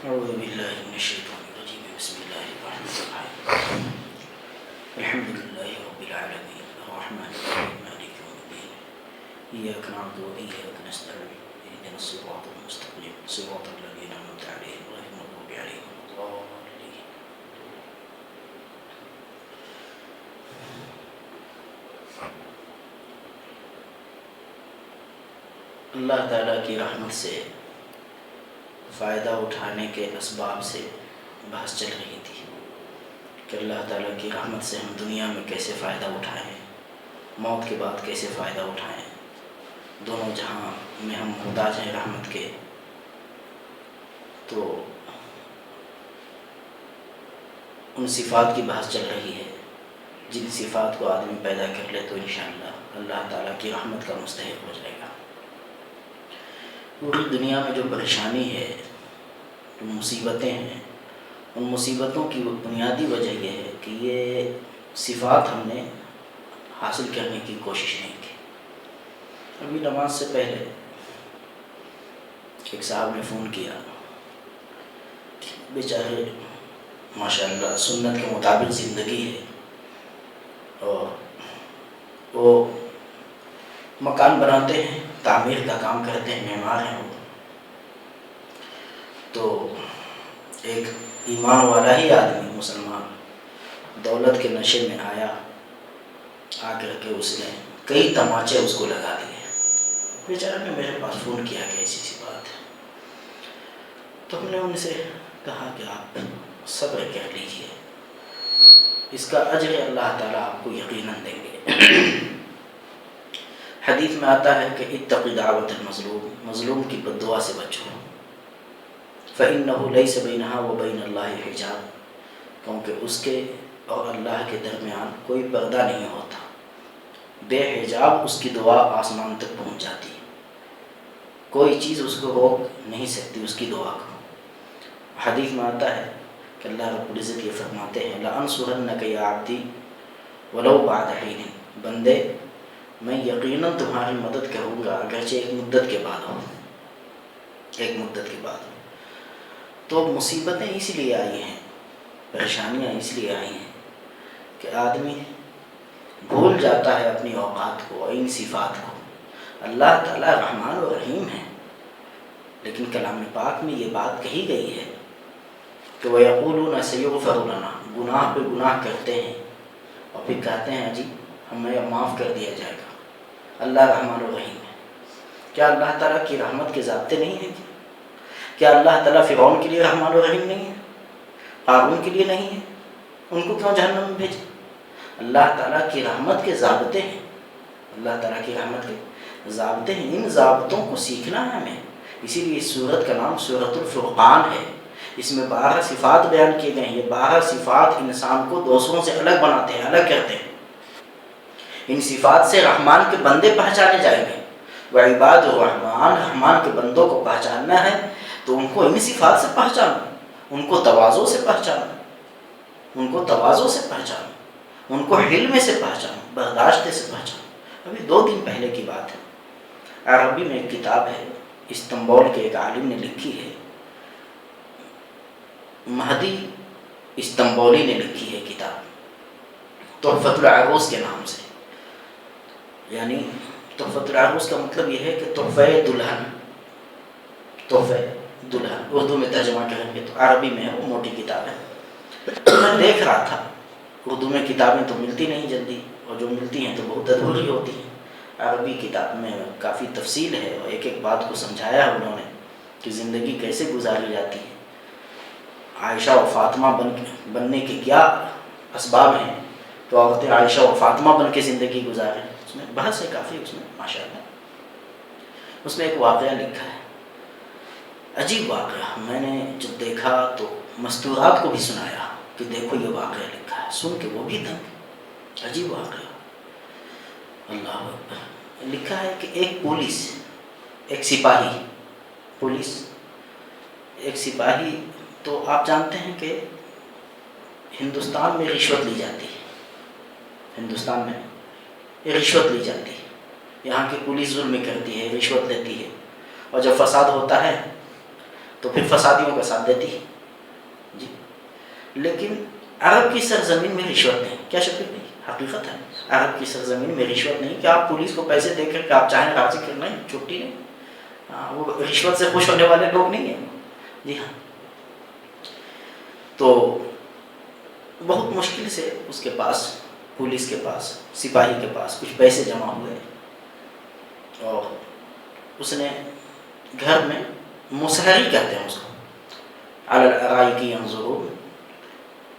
أعوذ بالله من الشيطان الرجيم بسم الله الرحمن الرحيم الحمد لله رب العالمين الرحمن الرحيم مالك يوم الدين إياك نعبد وإياك نستعين اهدنا الصراط المستقيم صراط الذين أنعمت عليهم غير المغضوب عليهم ولا الضالين. اللہ تعالیٰ کی رحمت سے فائدہ اٹھانے کے اسباب سے بحث چل رہی تھی کہ اللہ تعالیٰ کی رحمت سے ہم دنیا میں کیسے فائدہ اٹھائیں، موت کے بعد کیسے فائدہ اٹھائیں، دونوں جہاں میں ہم محتاج ہیں رحمت کے. تو ان صفات کی بحث چل رہی ہے جن صفات کو آدمی پیدا کر لے تو انشاءاللہ اللہ تعالیٰ کی رحمت کا مستحق ہو جائے گا. پوری دنیا میں جو پریشانی ہے، جو مصیبتیں ہیں، ان مصیبتوں کی بنیادی وجہ یہ ہے کہ یہ صفات ہم نے حاصل کرنے کی کوشش نہیں کی. ابھی نماز سے پہلے ایک صاحب نے فون کیا، بیچارے ماشاءاللہ سنت کے مطابق زندگی ہے اور وہ مکان بناتے ہیں، تعمیر کا کام کرتے ہیں، معمار ہیں وہ. تو ایک ایمان والا ہی آدمی مسلمان دولت کے نشے میں آیا، آ کر کے اس نے کئی تماچے اس کو لگا دیے. بیچارہ نے میرے پاس فون کیا کہ ایسی سی بات ہے. تو ہم نے ان سے کہا کہ آپ صبر کر لیجئے، اس کا اجر اللہ تعالیٰ آپ کو یقیناً دیں گے. حدیث میں آتا ہے کہ اتق دعوت المظلوم، مظلوم کی بد دعا سے بچو، فإنه ليس بينها وبين الله حجاب، کیونکہ اس کے اور اللہ کے درمیان کوئی پردہ نہیں ہوتا، بے حجاب اس کی دعا آسمان تک پہنچ جاتی ہے، کوئی چیز اس کو روک نہیں سکتی اس کی دعا کو. حدیث میں آتا ہے کہ اللہ رب العزت یہ فرماتے ہیں لَأَنْصُرَنَّكَ يَا عَبْدِي وَلَوْ بَعْدَ حِينٍ، بندے میں یقیناً تمہاری مدد کروں گا اگرچہ ایک مدت کے بعد ہو، ایک مدت کے بعد ہو. تو مصیبتیں اس لیے آئی ہیں، پریشانیاں اس لیے آئی ہیں کہ آدمی بھول جاتا ہے اپنی اوقات کو، ان صفات کو. اللہ تعالیٰ رحمان و رحیم ہے، لیکن کلام پاک میں یہ بات کہی گئی ہے کہ وَيَقُولُونَ سَيُغْفَرُ لَنَا، گناہ پہ گناہ کرتے ہیں اور پھر کہتے ہیں جی ہمیں معاف کر دیا جائے گا. اللہ رحمان و رحیم ہے. کیا اللہ تعالیٰ کی رحمت کے ضابطے نہیں ہیں؟ کیا اللہ تعالیٰ فرعون کے لیے رحمان و رحیم نہیں ہے؟ قارون کے لیے نہیں ہے؟ ان کو کیوں جہنم میں بھیجے؟ اللہ تعالیٰ کی رحمت کے ضابطے ہیں، اللہ تعالیٰ کی رحمت کے ضابطے ہیں. ان ضابطوں کو سیکھنا ہے ہمیں. اسی لیے اس سورت کا نام سورۃ الفرقان ہے. اس میں 12 صفات بیان کیے گئے ہیں. یہ 12 صفات انسان کو دوسروں سے الگ بناتے ہیں، الگ کرتے ہیں. ان صفات سے رحمان کے بندے پہچانے جائیں گے. وعباد الرحمان، رحمان کے بندوں کو پہچاننا ہے تو ان کو ان صفات سے پہچانو، ان کو تواضع سے پہچانو، ان کو تواضع سے پہچانو، ان کو حلم سے پہچانو، برداشت سے پہچانو. ابھی 2 دن پہلے کی بات ہے، عربی میں ایک کتاب ہے، استنبول کے ایک عالم نے لکھی ہے، مہدی استنبولی نے لکھی ہے کتاب، تحفۃ العروس کے نام سے. یعنی تحفۃ العروس کا مطلب یہ ہے کہ تحفہ دلہن، تحفہ دلہن اردو میں ترجمہ کریں گے تو عربی میں ہے، وہ موٹی کتاب ہے. میں دیکھ رہا تھا اردو میں کتابیں تو ملتی نہیں جلدی، اور جو ملتی ہیں تو بہت ادھوری ہوتی ہیں. عربی کتاب میں کافی تفصیل ہے اور ایک ایک بات کو سمجھایا ہے انہوں نے کہ زندگی کیسے گزاری جاتی ہے، عائشہ و فاطمہ بننے کے کیا اسباب ہیں تو عورتیں عائشہ و فاطمہ بن کے زندگی گزاریں. اس میں بحث ہے کافی، اس میں ماشاءاللہ. اس میں ایک واقعہ لکھا ہے، عجیب واقعہ. میں نے جب دیکھا تو مستورات کو بھی سنایا کہ دیکھو یہ واقعہ لکھا ہے. سن کے وہ بھی دنگ، عجیب واقعہ. اللہ اکبر. لکھا ہے کہ ایک پولیس، ایک سپاہی، پولیس ایک سپاہی، تو آپ جانتے ہیں کہ ہندوستان میں رشوت لی جاتی ہے، ہندوستان میں رشوت لی جاتی ہے. یہاں کی پولیس ظلم کرتی ہے، رشوت لیتی ہے، اور جب فساد ہوتا ہے تو پھر فسادیوں کا ساتھ دیتی ہے جی. لیکن عرب کی سرزمین میں رشوت نہیں. کیا شک نہیں؟ حقیقت ہے. عرب کی سرزمین میں رشوت نہیں کہ آپ پولیس کو پیسے دے کر کہ آپ چاہیں راضی کرنا ہے، چھٹی نہیں. وہ رشوت سے خوش ہونے والے لوگ نہیں ہیں. جی ہاں. تو بہت مشکل سے اس کے پاس، پولیس کے پاس، سپاہی کے پاس کچھ پیسے جمع ہوئے اور اس نے گھر میں مسحری کہتے ہیں اس کو، علی الارائک ینظرون،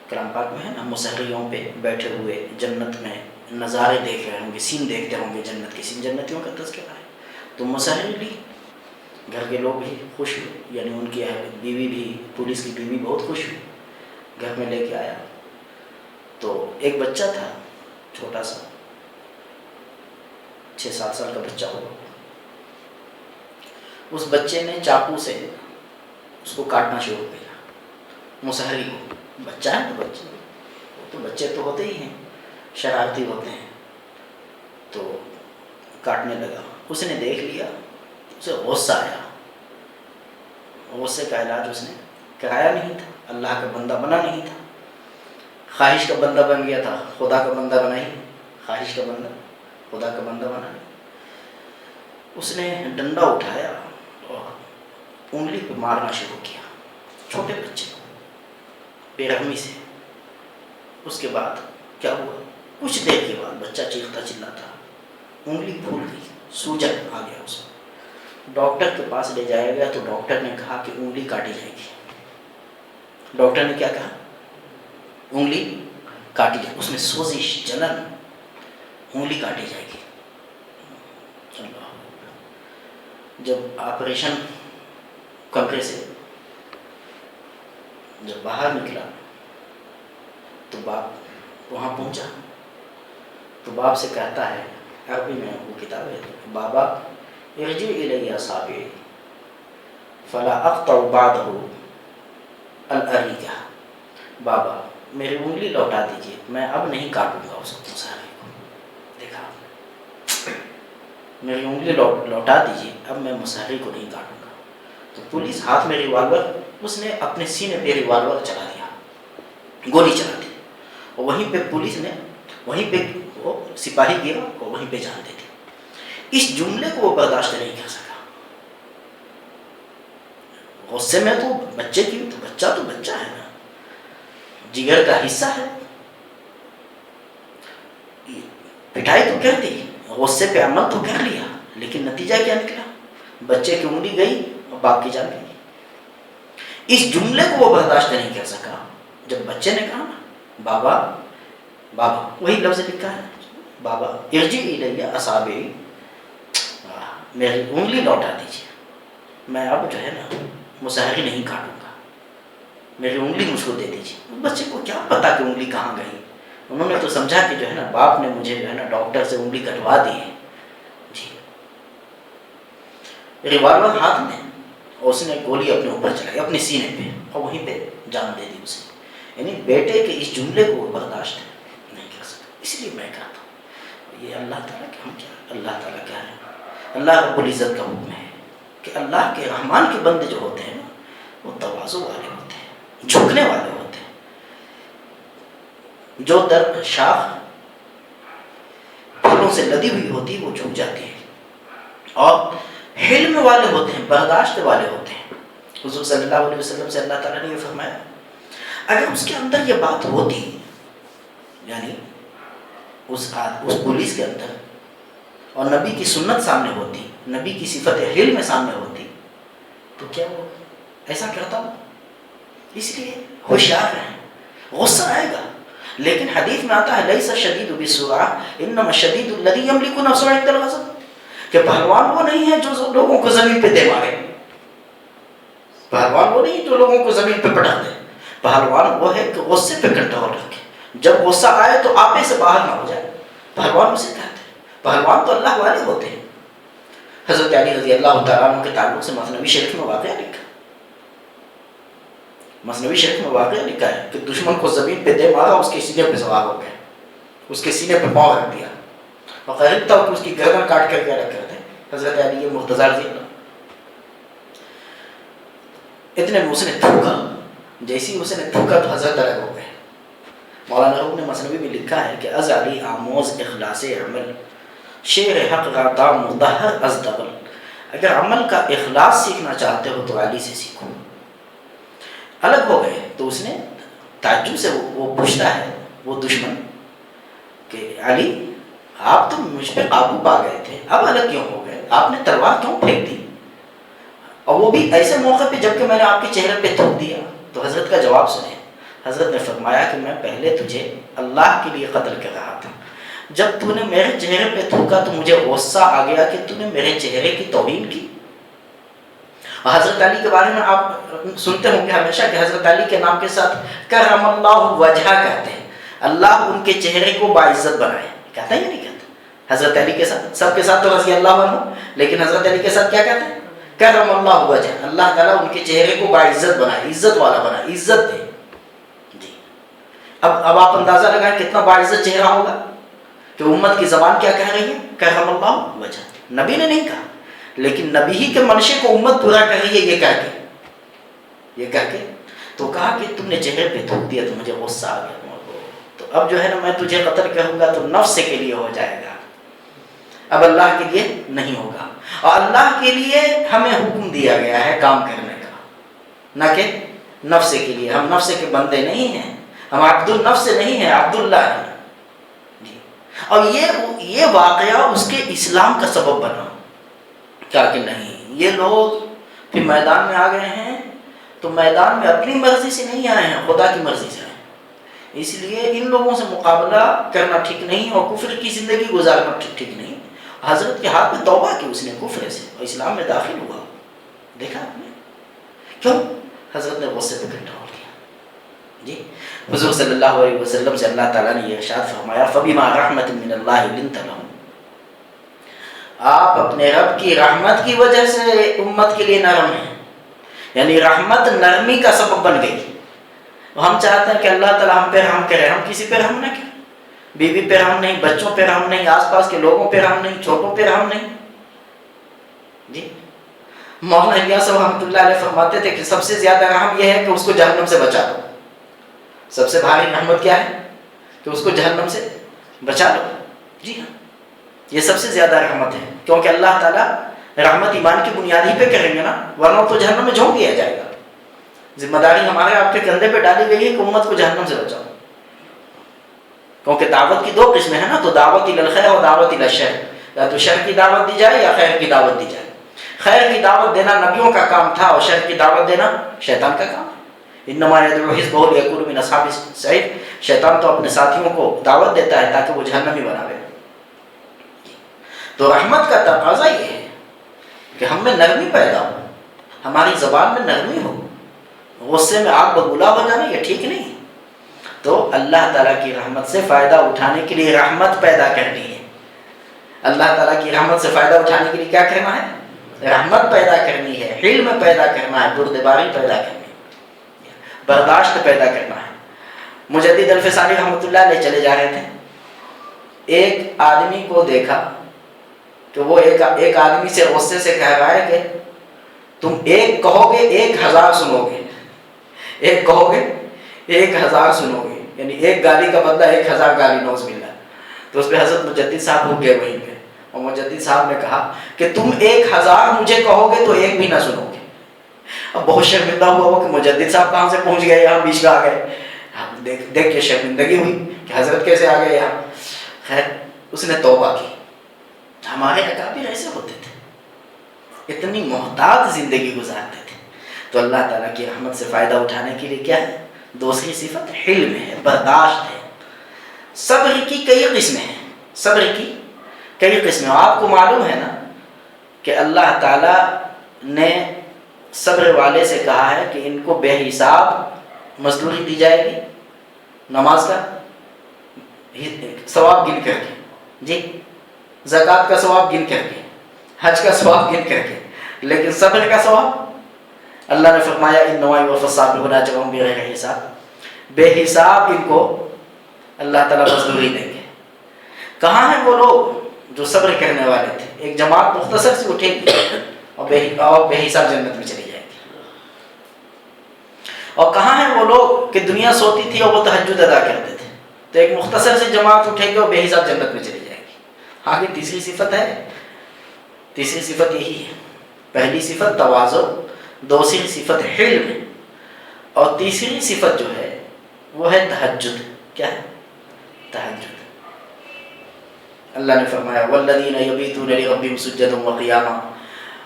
کلام پاک میں ہے نا، مسحریوں پہ بیٹھے ہوئے جنت میں نظارے دیکھ رہے ہوں گے، سین دیکھتے ہوں گے جنت کے سین. جنتیوں کا تذکرہ ہے. تو مسحری لی، گھر کے لوگ بھی خوش ہوئے، یعنی ان کی بیوی بھی، پولیس کی بیوی بہت خوش ہوئی. گھر میں لے کے آیا تو ایک بچہ تھا چھوٹا سا، 6-7 سال کا بچہ ہوگا. اس بچے نے چاقو سے اس کو کاٹنا شروع کیا، مسحری کو. بچہ ہے تو بچے، تو بچے تو ہوتے ہی ہیں، شرارتی ہوتے ہیں. تو کاٹنے لگا. اس نے دیکھ لیا، اسے غصہ آیا. غصے کا علاج اس نے کرایا نہیں تھا، اللہ کا بندہ بنا نہیں تھا، خواہش کا بندہ بن گیا تھا، خدا کا بندہ بنا ہی. خواہش کا بندہ خدا کا بندہ بنا نہیں. اس نے ڈنڈا اٹھایا اور انگلی پہ مارنا شروع کیا، چھوٹے بچے کو بے رحمی سے. اس کے بعد کیا ہوا؟ کچھ دیر کے بعد بچہ چیختا چلاتا، انگلی پھول گئی، سوجن آ گیا اس کو. ڈاکٹر کے پاس لے جایا گیا تو ڈاکٹر نے کہا کہ انگلی کاٹی جائے گی. ڈاکٹر نے کیا کہا؟ انگلی کاٹی جائے گی. اس میں سوزش، جلن، انگلی کاٹی جائے گی. جب آپریشن کمرے سے جب باہر نکلا تو باپ وہاں پہنچا تو باپ سے کہتا ہے، عربی میں وہ کتاب ہے، بابا ارجع الی اصابعی فلا اقطع بعدہ الارجہ. بابا میری انگلی لوٹا دیجیے، میں اب نہیں کاٹوں گا اس کو، مسحری کو. دیکھا، میری انگلی لوٹا دیجیے، اب میں مسحری کو نہیں کاٹوں گا. تو پولیس ہاتھ میں ریوالور، اس نے اپنے سینے پہ ریوالور چلا دیا، گولی چلا دی. اور وہیں پہ پولیس نے، وہیں پہ وہ سپاہی گیا اور وہیں پہ جان دے دی. اس جملے کو وہ برداشت نہیں کر سکا. غصے میں تو بچے کی، تو بچہ ہے نا، جگر کا حصہ ہے. پٹائی تو کر دی، غصے پہ عمل تو کر لیا، لیکن نتیجہ کیا نکلا؟ بچے کی انگلی گئی اور باپ کی جان گئی. اس جملے کو وہ برداشت نہیں کر سکا. جب بچے نے کہا بابا، بابا وہی لفظ لکھا ہے، بابا ارجع الی اصابعی، میری انگلی لوٹا دیجیے، میں اب جو ہے نا مسحری نہیں کاٹوں گا، میری انگلی مجھ کو دے دیجیے. بچے کو کیا پتا کہ انگلی کہاں گئی. انہوں نے تو سمجھا کہ جو ہے نا باپ نے مجھے جو ہے نا ڈاکٹر سے انگلی کٹوا دی ہے. جی، ریوالور ہاتھ میں، اور اس نے گولی اپنے اوپر چلائی، اپنے سینے پہ، اور وہیں پہ جان دے دی اسے. یعنی بیٹے کے اس جملے کو وہ برداشت نہیں کر سکتا. اس لیے میں کہتا ہوں یہ اللہ تعالیٰ کے، ہم کیا، اللہ تعالیٰ کیا ہے، اللہ رب العزت کا حکم ہے کہ اللہ کے رحمان کے بندے جو ہوتے ہیں نا، وہ تواضع والے ہوتے ہیں، جھکنے والے ہوتے ہیں. جو در شاخ پھولوں سے لدی ہوئی ہوتی ہے وہ جھک جاتی ہے، اور حلم والے ہوتے ہیں، برداشت والے ہوتے ہیں. حضور صلی اللہ علیہ وسلم سے اللہ تعالیٰ نے یہ فرمایا، اگر اس کے اندر یہ بات ہوتی، یعنی اس پولیس کے اندر، اور نبی کی سنت سامنے ہوتی، نبی کی صفت حلم سامنے ہوتی، تو کیا وہ ایسا کرتا ہوں؟ اس لیے ہوشیار رہیں. غصہ آئے گا، لیکن حدیث میں آتا ہے لیس الشدید بالسرعہ انما الشدید الذی یملک نفسه عند الغضب، کہ پہلوان وہ نہیں ہے جو لوگوں کو زمین پہ دے مارے. پہلوان وہ نہیں جو لوگوں کو زمین پہ پٹک دے. پہلوان وہ ہے کہ غصے پہ کنٹرول رکھے، جب غصہ آئے تو آپے سے باہر نہ ہو جائے. پہلوان اسے کہتے ہیں. پہلوان تو اللہ والے ہوتے ہیں. حضرت علی رضی اللہ تعالیٰ عنہ کے تعلق سے مثنوی شریف میں واقعہ لکھا، مثنوی شریف میں واقعہ لکھا ہے کہ دشمن کو زمین پہ دے مارا، اس کے سینے پہ سوار ہو گئے، اس کے سینے پہ پاؤں رکھ دیا، اور قریب تک اس کی گردن کاٹ کر کے رکھ کرتے. حضرت علی مرتضیٰ رضی اللہ. اتنے میں اس نے تھوکا، جیسی اس نے تھوکا تو حضرت الگ ہو گئے۔ مولانا روم نے مثنوی میں لکھا ہے کہ از علی آموز اخلاص عمل، شیر حق راتا مدہر از دبل، اگر عمل کا اخلاص سیکھنا چاہتے ہو تو علی سے سیکھو۔ الگ ہو گئے تو اس نے تعجب سے وہ پوچھتا ہے وہ دشمن کہ علی آپ تو مجھ پہ قابو پا گئے تھے، اب الگ کیوں ہو گئے، آپ نے تلوار کیوں پھینک دی، اور وہ بھی ایسے موقع پہ جب کہ میں نے آپ کے چہرے پہ تھوک دیا۔ تو حضرت کا جواب سنیں، حضرت نے فرمایا کہ میں پہلے تجھے اللہ کے لیے قتل کر رہا تھا، جب تو نے میرے چہرے پہ تھوکا تو مجھے غصہ آ گیا کہ تو نے میرے چہرے کی توہین کی۔ اور حضرت علی کے بارے میں آپ سنتے ہوں گے ہمیشہ کہ حضرت علی کے نام کے ساتھ کرم اللہ وجہ کہتے ہیں، اللہ ان کے چہرے کو باعزت بنائے، کہتا ہے یا نہیں کہتا؟ حضرت علی کے ساتھ، سب کے ساتھ تو رضی اللہ عنہ، لیکن حضرت علی کے ساتھ کیا کہتے ہیں؟ کرم اللہ وجہ، اللہ تعالیٰ ان کے چہرے کو باعزت بنائے، عزت والا بنائے، عزت دے۔ جی اب آپ اندازہ لگائیں کتنا باعزت چہرہ ہوگا کہ امت کی زبان کیا کہہ رہی ہے؟ کرم اللہ وجہ۔ نبی نے نہیں کہا، لیکن نبی ہی کے منشے کو امت پورا کر رہی ہے یہ کہہ کے تو کہا کہ تم نے چہرے پہ تھوک دیا تو مجھے غصہ آ گیا، تو اب جو ہے نا میں تجھے قتل کروں گا تو نفس کے لیے ہو جائے گا، اب اللہ کے لیے نہیں ہوگا۔ اور اللہ کے لیے ہمیں حکم دیا گیا ہے کام کرنے کا، نہ کہ نفس کے لیے۔ ہم نفس کے بندے نہیں ہیں، ہم عبد النفس نہیں ہیں، عبداللہ ہیں جی۔ اور یہ واقعہ اس کے اسلام کا سبب بنا، کیا کہ نہیں یہ لوگ پھر میدان میں آ گئے ہیں تو میدان میں اپنی مرضی سے نہیں آئے ہیں، خدا کی مرضی سے آئے ہیں، اس لیے ان لوگوں سے مقابلہ کرنا ٹھیک نہیں اور کفر کی زندگی گزارنا ٹھیک نہیں۔ حضرت کے ہاتھ میں توبہ کی اس نے کفر سے اور اسلام میں داخل ہوا، دیکھا آپ نے کیوں؟ حضرت نے غصے پہ کنٹرول کیا جی۔ حضور صلی اللہ علیہ وسلم سے اللہ تعالیٰ نے یہ ارشاد فرمایا فَبِمَا رَحْمَةٍ مِّنَ اللَّهِ لِنْتَ لَهُمْ، آپ اپنے رب کی رحمت کی وجہ سے امت کے لیے نرم ہیں، یعنی رحمت نرمی کا سبب بن گئی۔ ہم چاہتے ہیں کہ اللہ تعالیٰ ہم پہ رحم کرے، ہم کسی پہ رحم نہ کریں، بیوی پہ رحم نہیں، بچوں پہ رحم نہیں، آس پاس کے لوگوں پہ رحم نہیں، چھوٹوں پہ رحم نہیں جی۔ مولانا الیاس رحمۃ اللہ علیہ فرماتے تھے کہ سب سے زیادہ رحم یہ ہے کہ اس کو جہنم سے بچا لو، سب سے بھاری رحمت کیا ہے کہ اس کو جہنم سے بچا لو جی ہاں، یہ سب سے زیادہ رحمت ہے، کیونکہ اللہ تعالیٰ رحمت ایمان کی بنیاد ہی پہ کریں گے نا، ورنہ تو جہنم میں جھونک دیا جائے گا۔ ذمہ داری ہمارے آپ کے کندھے پہ ڈالی گئی ہے کہ امت کو جہنم سے بچاؤ، کیونکہ دعوت کی دو قسمیں ہیں نا، تو دعوت الی الخیر اور دعوت الی الشر، یا تو شر کی دعوت دی جائے یا خیر کی دعوت دی جائے۔ خیر کی دعوت دینا نبیوں کا کام تھا اور شر کی دعوت دینا شیطان کا کام ہے۔ انما یدعو حزبہ لیکونوا من اصحاب السعیر، شیطان تو اپنے ساتھیوں کو دعوت دیتا ہے تاکہ وہ جہنمی بناوے۔ تو رحمت کا تقاضا یہ ہے کہ ہم میں نرمی پیدا ہو، ہماری زبان میں نرمی ہو، غصے میں آگ بگولا ہو جانا یہ ٹھیک نہیں۔ تو اللہ تعالیٰ کی رحمت سے فائدہ اٹھانے کے لیے رحمت پیدا کرنی ہے، اللہ تعالیٰ کی رحمت سے فائدہ اٹھانے کے لیے کیا کرنا ہے؟ رحمت پیدا کرنی ہے، علم پیدا کرنا ہے، بردباری پیدا کرنی ہے، برداشت پیدا کرنا ہے۔ مجدد الفسانی رحمۃ اللہ علیہ چلے جا رہے تھے، ایک آدمی کو دیکھا کہ وہ ایک آدمی سے غصے سے کہہ رہا ہے کہ تم ایک کہو گے 1000 سنو گے، ایک کہو گے 1000 سنو گے، یعنی ایک گالی کا بدلہ 1000 گالی، نوز باللہ۔ تو اس پہ حضرت مجدد صاحب رک گئے وہیں پہ، اور مجدد صاحب نے کہا کہ تم 1000 مجھے کہو گے تو ایک بھی نہ سنو گے۔ اب بہت شرمندہ ہوا وہ کہ مجدد صاحب کہاں سے پہنچ گئے یہاں، بیچ میں آ گئے، دیکھ کے شرمندگی ہوئی کہ حضرت کیسے آ گئے یہاں۔ خیر اس نے توبہ کی۔ ہمارے اکابر ایسے ہوتے تھے، اتنی محتاط زندگی گزارتے تھے۔ تو اللہ تعالیٰ کی رحمت سے فائدہ اٹھانے کے لیے کیا ہے؟ دوسری صفت حلم ہے، برداشت ہے۔ صبر کی کئی قسمیں ہیں، صبر کی کئی قسمیں، آپ کو معلوم ہے نا کہ اللہ تعالیٰ نے صبر والے سے کہا ہے کہ ان کو بے حساب مزدوری دی جائے گی، نماز کا ثواب گن کر کے جی، زکوٰۃ کا ثواب گن کر کے، حج کا ثواب گن کر کے، لیکن صبر کا ثواب اللہ نے فرمایا انما یوفی الصابرون اجرهم بغیر حساب، بے حساب ان کو اللہ تعالیٰ مزدوری دیں گے۔ کہاں ہیں وہ لوگ جو صبر کرنے والے تھے؟ ایک جماعت مختصر سے اٹھے گی اور بے حساب جنت میں چلی جائے گی اور کہاں ہیں وہ لوگ کہ دنیا سوتی تھی اور وہ تہجد ادا کرتے تھے؟ تو ایک مختصر سے جماعت اٹھے گی اور بے حساب جنت میں چلی جائے گی۔ آگے تیسری صفت ہے، تیسری صفت یہی ہے، پہلی صفت تواضع، دوسری صفت حلم، اور تیسری صفت جو ہے وہ ہے تہجد۔ کیا ہے؟ تہجد۔ اللہ نے فرمایا والذین یبیتون لربہم سجدا وقیاما،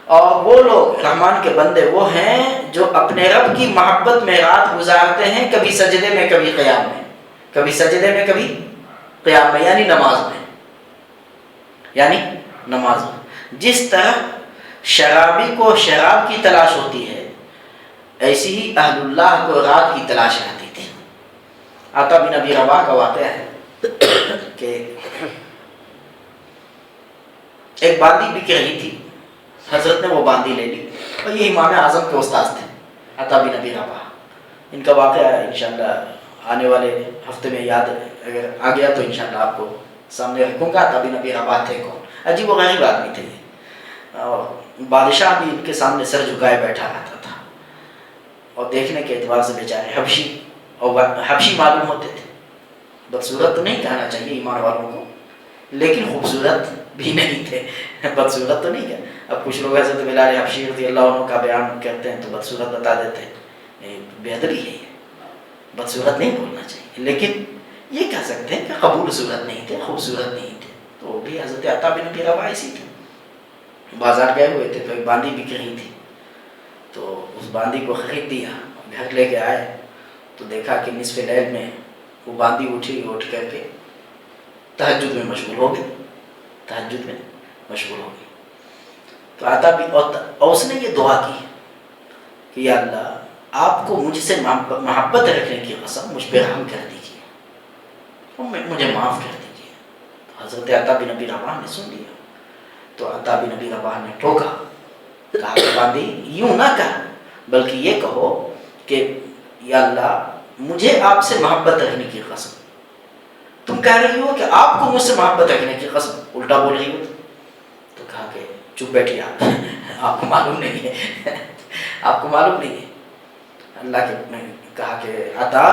اور وہ لوگ رحمان کے بندے وہ ہیں جو اپنے رب کی محبت میں رات گزارتے ہیں، کبھی سجدے میں کبھی قیام میں، کبھی سجدے میں کبھی قیام میں، یعنی نماز میں، یعنی نماز میں۔ جس طرح شرابی کو شراب کی تلاش ہوتی ہے، ایسی ہی اہل اللہ کو رات کی تلاش رہتی تھی۔ عطا بن ابی رباح کا واقعہ ہے کہ ایک باندی بک رہی تھی، حضرت نے وہ باندی لے لی، اور یہ امام اعظم کے استاد تھے عطا بن ابی رباح۔ ان کا واقعہ انشاءاللہ آنے والے ہفتے میں یاد اگر آ گیا تو انشاءاللہ آپ کو سامنے رکھوں گا۔ عطا بن ابی رباح تھے کون؟ عجیب و غریب آدمی تھے، اور بادشاہ بھی ان کے سامنے سر جھکائے بیٹھا رہتا تھا، اور دیکھنے کے اعتبار سے بیچارے حبشی، اور حبشی معلوم ہوتے تھے۔ بدصورت تو نہیں کہنا چاہیے ایمان والوں کو، لیکن خوبصورت بھی نہیں تھے، بدصورت تو نہیں کیا۔ اب کچھ لوگ حضرت بلال حبشی رضی اللہ عنہ کا بیان کرتے ہیں تو بدصورت بتا دیتے ہیں، بے ادبی ہے، بدصورت نہیں بولنا چاہیے، لیکن یہ کہہ سکتے ہیں کہ قبول صورت نہیں تھے، خوبصورت نہیں تھے۔ تو بھی حضرت عطا بن ابی رباح ایسی تھے، بازار گئے ہوئے تھے تو ایک باندی بک رہی تھی، تو اس باندی کو خرید دیا، گھر لے کے آئے تو دیکھا کہ نصف لیل میں وہ باندی اٹھ کر کے تہجد میں مشغول ہو گئی، تہجد میں مشغول ہو گئی۔ تو عطا بھی، اور اس نے یہ دعا کی کہ یا اللہ آپ کو مجھ سے محبت رکھنے کی قسم مجھ پہ رحم کر دیجیے، مجھے معاف کر دیجیے۔ تو حضرت عطا بن ابی رباح نے سن لیا، تو عطا بن ابی رباح نے ٹوکا، کہا کہ باندی یوں نہ کہا، بلکہ یہ کہو کہ یا اللہ مجھے آپ سے محبت رکھنے کی قسم، تم کہہ رہی ہو کہ آپ کو مجھ سے محبت رکھنے کی قسم، الٹا بول رہی ہو۔ تو کہا کہ چپ بیٹھیے آپ کو معلوم نہیں ہے، آپ کو معلوم نہیں ہے۔ اللہ کے کہا کہ عطا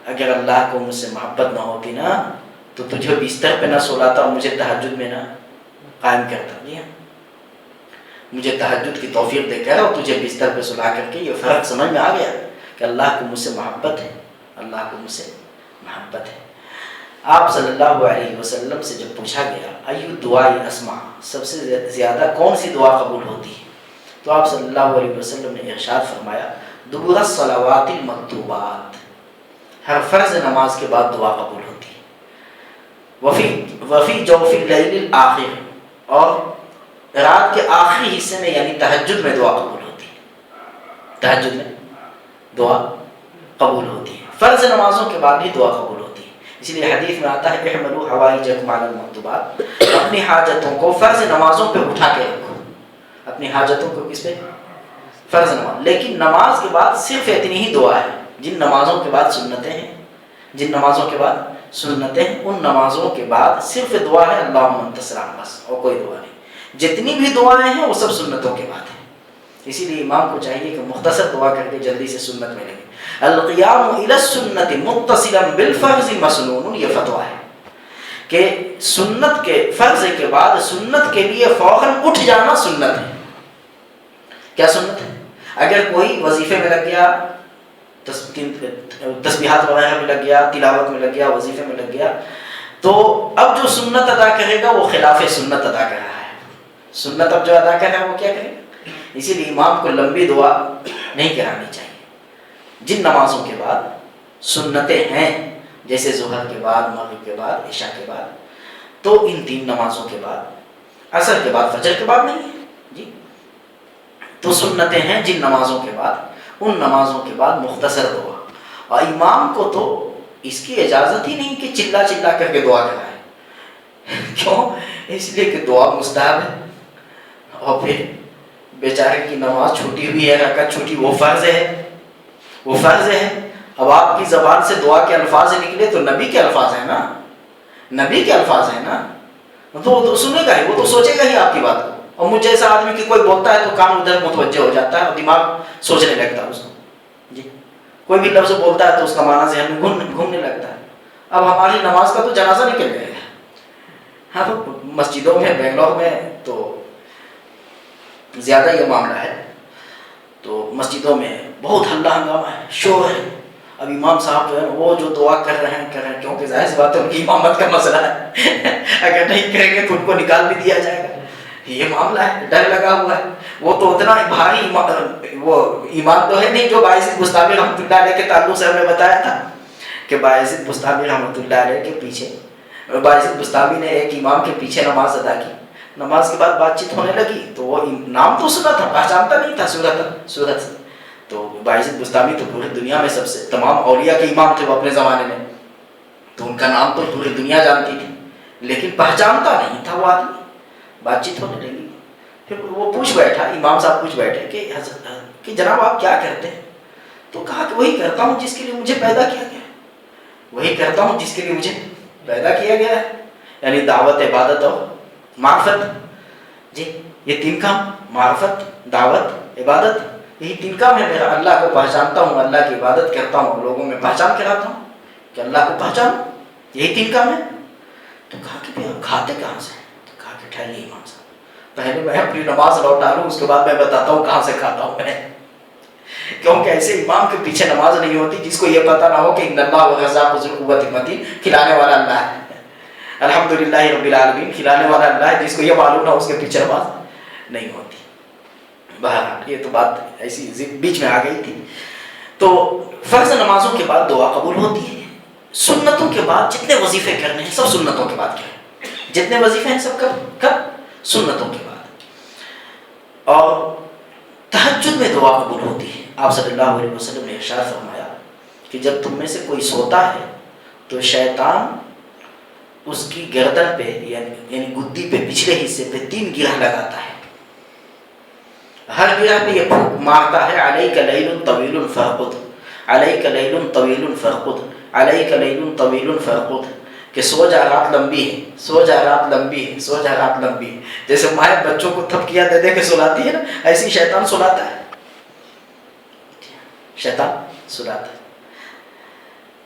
اگر اللہ کو مجھ سے محبت نہ ہوتی نا تو تجھے بستر پہ نہ سلاتا اور مجھے تہجد میں نہ قائم کرتا۔ جی ہاں، مجھے تہجد کی توفیق دے کر اور تجھے بستر پہ سلا کر کے یہ فرق سمجھ میں آ گیا کہ اللہ کو مجھ سے محبت ہے، اللہ کو مجھ سے محبت ہے۔ آپ صلی اللہ علیہ وسلم سے جب پوچھا گیا ایو دعائی اسمع، سب سے زیادہ کون سی دعا قبول ہوتی ہے، تو آپ صلی اللہ علیہ وسلم نے ارشاد فرمایا دبر الصلوات المکتوبات، ہر فرض نماز کے بعد دعا قبول ہوتی ہے۔ وفی جوف اللیل الآخر، اور رات کے آخری حصے میں یعنی تہجد میں دعا قبول ہوتی ہے، تہجد میں دعا قبول ہوتی ہے، فرض نمازوں کے بعد بھی دعا قبول ہوتی ہے۔ اس لیے حدیث میں آتا ہے احملوا حوائجکم علی المکتوبات، اپنی حاجتوں کو فرض نمازوں پہ اٹھا کے رکھو، اپنی حاجتوں کو کس پہ؟ فرض نماز۔ لیکن نماز کے بعد صرف اتنی ہی دعا ہے، جن نمازوں کے بعد سنتیں ہیں، جن نمازوں کے بعد سنتیں ہیں ان نمازوں کے بعد صرف دعا ہے اللہم انت السلام، بس، اور کوئی دعا نہیں۔ جتنی بھی دعائیں ہیں وہ سب سنتوں کے بعد ہیں، اسی لیے امام کو چاہیے کہ مختصر دعا کر کے جلدی سے سنت میں لگے۔ القیام الی السنت متصلا بالفرض مسنون، یہ فتویٰ ہے کہ سنت کے فرض کے بعد سنت کے لیے فوراً اٹھ جانا سنت ہے۔ کیا سنت ہے؟ اگر کوئی وظیفے میں لگ گیا، تسبیحات وغیرہ میں لگ گیا، تلاوت میں لگ گیا، وظیفے میں لگ گیا، تو اب جو سنت ادا کرے گا وہ خلاف سنت ادا کر رہا ہے۔ سنت اب جو ادا کر رہا ہے وہ کیا کرے گا؟ اسی لیے امام کو لمبی دعا نہیں کرانی چاہیے۔ جن نمازوں کے بعد سنتیں ہیں جیسے ظہر کے بعد، مغرب کے بعد، عشاء کے بعد، تو ان تین نمازوں کے بعد، عصر کے بعد، فجر کے بعد نہیں ہے جی، تو سنتیں ہیں جن نمازوں کے بعد، ان نمازوں کے بعد مختصر دعا۔ اور امام کو تو اس کی اجازت ہی نہیں کہ چلا چلا کر کے دعا کرائے، کیوں؟ اس لیے کہ دعا مستحب ہے، اور پھر بیچارے کی نماز چھوٹی ہوئی ہے، رکعت چھوٹی، وہ فرض ہے، وہ فرض ہے۔ اب آپ کی زبان سے دعا کے الفاظ نکلے تو نبی کے الفاظ ہیں نا، نبی کے الفاظ ہیں نا، تو وہ تو سنے گا ہی، وہ تو سوچے گا ہی آپ کی بات کو۔ اور مجھ جیسا آدمی کی کوئی بولتا ہے تو کام ادھر متوجہ ہو جاتا ہے اور دماغ سوچنے لگتا ہے اس کو جی۔ کوئی بھی لفظ بولتا ہے تو اس کا معنی ذہن میں گھومنے لگتا ہے. اب ہماری نماز کا تو جنازہ نکل جائے گا. ہاں مسجدوں میں بنگلور میں تو زیادہ یہ معاملہ ہے. تو مسجدوں میں بہت ہلہ ہنگامہ ہے، شور ہے. اب امام صاحب جو ہے وہ جو دعا کر رہے ہیں کیونکہ ظاہر سی بات ہے ان کی امامت کا مسئلہ ہے. اگر نہیں کریں گے تو ان کو نکال بھی دیا جائے گا. یہ معاملہ ہے، ڈر لگا ہوا ہے. وہ تو اتنا بھاری وہ ایمان تو ہے نہیں جو باعث بستامی رحمۃ اللہ علیہ کے تعلق سے ہم نے بتایا تھا کہ باعث بستامی رحمۃ اللہ علیہ کے پیچھے باعث بستامی نے ایک امام کے پیچھے نماز ادا کی. نماز کے بعد بات چیت ہونے لگی تو وہ نام تو سنا تھا، پہچانتا نہیں تھا صورت سے. تو باعث بستامی تو پوری دنیا میں سب سے تمام اولیاء کے امام تھے وہ اپنے زمانے میں، تو ان کا نام تو پوری دنیا جانتی تھی، لیکن پہچانتا نہیں تھا وہ آدمی. بات چیت ہونے لگی، پھر وہ پوچھ بیٹھا، امام صاحب پوچھ بیٹھے کہ جناب آپ کیا کرتے ہیں؟ تو کہا کہ وہی کرتا ہوں جس کے لیے مجھے پیدا کیا گیا ہے، وہی کرتا ہوں جس کے لیے مجھے پیدا کیا گیا ہے. یعنی دعوت، عبادت اور معرفت. جی یہ تین کام، معرفت، دعوت، عبادت، یہی تین کام ہے میرا. اللہ کو پہچانتا ہوں، اللہ کی عبادت کرتا ہوں، لوگوں میں پہچان کراتا ہوں کہ اللہ کو پہچانو. یہی تین کام ہے. تو کہا کہ آپ کھاتے کہاں سے؟ تو کہا کہ ٹھہریے امام صاحب، پہلے میں اپنی نماز لوٹا لوں، اس کے بعد میں بتاتا ہوں کہاں سے کھاتا ہوں میں. کیونکہ ایسے امام کے پیچھے نماز نہیں ہوتی جس کو یہ پتہ نہ ہو کہ ان اللہ الرزاق ذو القوۃ المتین، کھلانے والا اللہ ہے. الحمدللہ رب العالمین، کھلانے والا اللہ ہے. جس کو یہ معلوم نہ ہو اس کے پیچھے نماز نہیں ہوتی. بہرحال یہ تو بات ایسی بیچ میں آ گئی تھی. تو فرض نمازوں کے بعد دعا قبول ہوتی ہے. سنتوں کے بعد جتنے وظیفے کرنے ہیں سب سنتوں کے بعد کریں. جتنے وظیفے ہیں سب کب سنتوں کے بعد. اور تہجد میں دعا قبول ہوتی ہے. آپ صلی اللہ علیہ وسلم نے ارشاد فرمایا کہ جب تم میں سے کوئی سوتا ہے تو شیطان اس کی گردن پہ یعنی گدی پہ پچھلے حصے پہ 3 گرہ لگاتا ہے. ہر گرہ پہ یہ پھونک مارتا ہے، علیک لیل طویل فرقد، علیک لیل طویل فرقد، علیک لیل طویل فرقد، کہ سو جا رات لمبی ہے، سو جا رات لمبی ہے، سو جا رات لمبی ہے. جیسے مائیں بچوں کو تھپکیاں دے دے کے سلاتی ہے نا، ایسی شیطان سلاتا ہے. شیطان سلاتا ہے.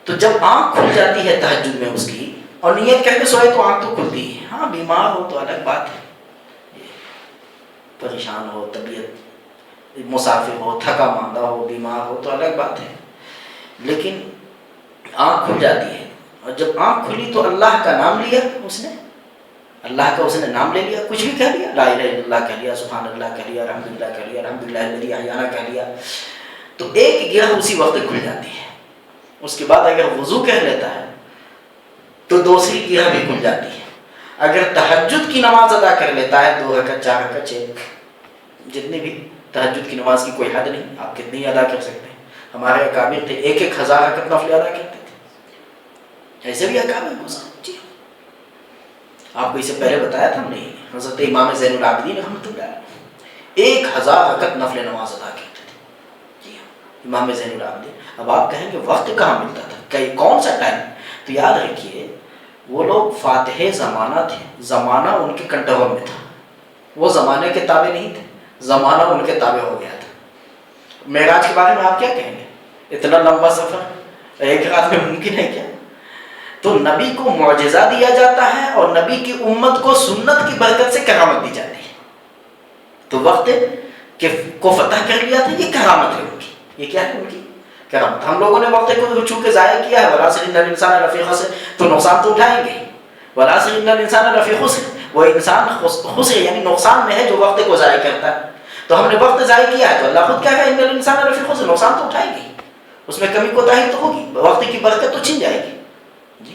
تو جب آنکھ کھل جاتی ہے تہجد میں اس کی، اور نیت کر کے سوئے تو آنکھ تو کھلتی ہے. ہاں بیمار ہو تو الگ بات ہے، پریشان ہو، طبیعت مسافر ہو، تھکا ماندہ ہو، بیمار ہو تو الگ بات ہے. لیکن آنکھ کھل جاتی ہے، اور جب آنکھ کھلی تو اللہ کا نام لیا اس نے، اللہ کا اس نے نام لے لیا، کچھ بھی کہہ لیا، لا الہ الا اللہ کہہ لیا، سبحان اللہ کہہ لیا، الحمدللہ کہہ لیا، الحمدللہ الذی احیانا کہہ لیا، تو ایک گرہ اسی وقت کھل جاتی ہے. اس کے بعد اگر وضو کہہ لیتا ہے تو دوسری گرہ بھی کھل جاتی ہے. اگر تہجد کی نماز ادا کر لیتا ہے 2 رکعت 4 رکعت 6، جتنی بھی تہجد کی نماز کی کوئی حد نہیں، آپ کتنی ادا کر سکتے ہیں. ہمارے اکابر تھے 1,000 رکعت نفل ادا کرتے تھے، ایسے بھی اکابر گزرے. جی آپ کو اس سے پہلے بتایا تھا ہم نے، حضرت امام زین العابدین رحمۃ اللہ علیہ 1,000 رکعت نفل نماز ادا کرتے تھے. جی امام زین العابدین. اب آپ کہیں گے وقت کہاں ملتا تھا، کون سا ٹائم؟ تو یاد رکھیے وہ لوگ فاتح زمانہ تھے، زمانہ ان کے کنٹرول میں تھا، وہ زمانے کے تابع نہیں تھے، زمانہ ان کے تابع ہو گیا تھا. معراج کے بارے میں آپ کیا کہیں گے؟ اتنا لمبا سفر ایک رات میں ممکن ہے کیا؟ تو نبی کو معجزہ دیا جاتا ہے اور نبی کی امت کو سنت کی برکت سے کرامت دی جاتی ہے. تو وقت کو فتح کر لیا تھا، یہ کرامت ہے ان کی. یہ کیا ہے ان کی کرامت. ہم لوگوں نے وقت کو چونکہ ضائع کیا ہے، والعصر ان الانسان لفی خسر، تو نقصان تو اٹھائیں گے. والعصر ان الانسان لفی خسر، وہ انسان خسر یعنی نقصان میں ہے جو وقت کو ضائع کرتا ہے. تو ہم نے وقت ضائع کیا ہے تو اللہ خود کیا ہے، ان الانسان لفی خسر، نقصان تو اٹھائیں گے، اس میں کمی کوتاہی تو ہوگی، وقت کی برکت تو چھن جائے گی. جی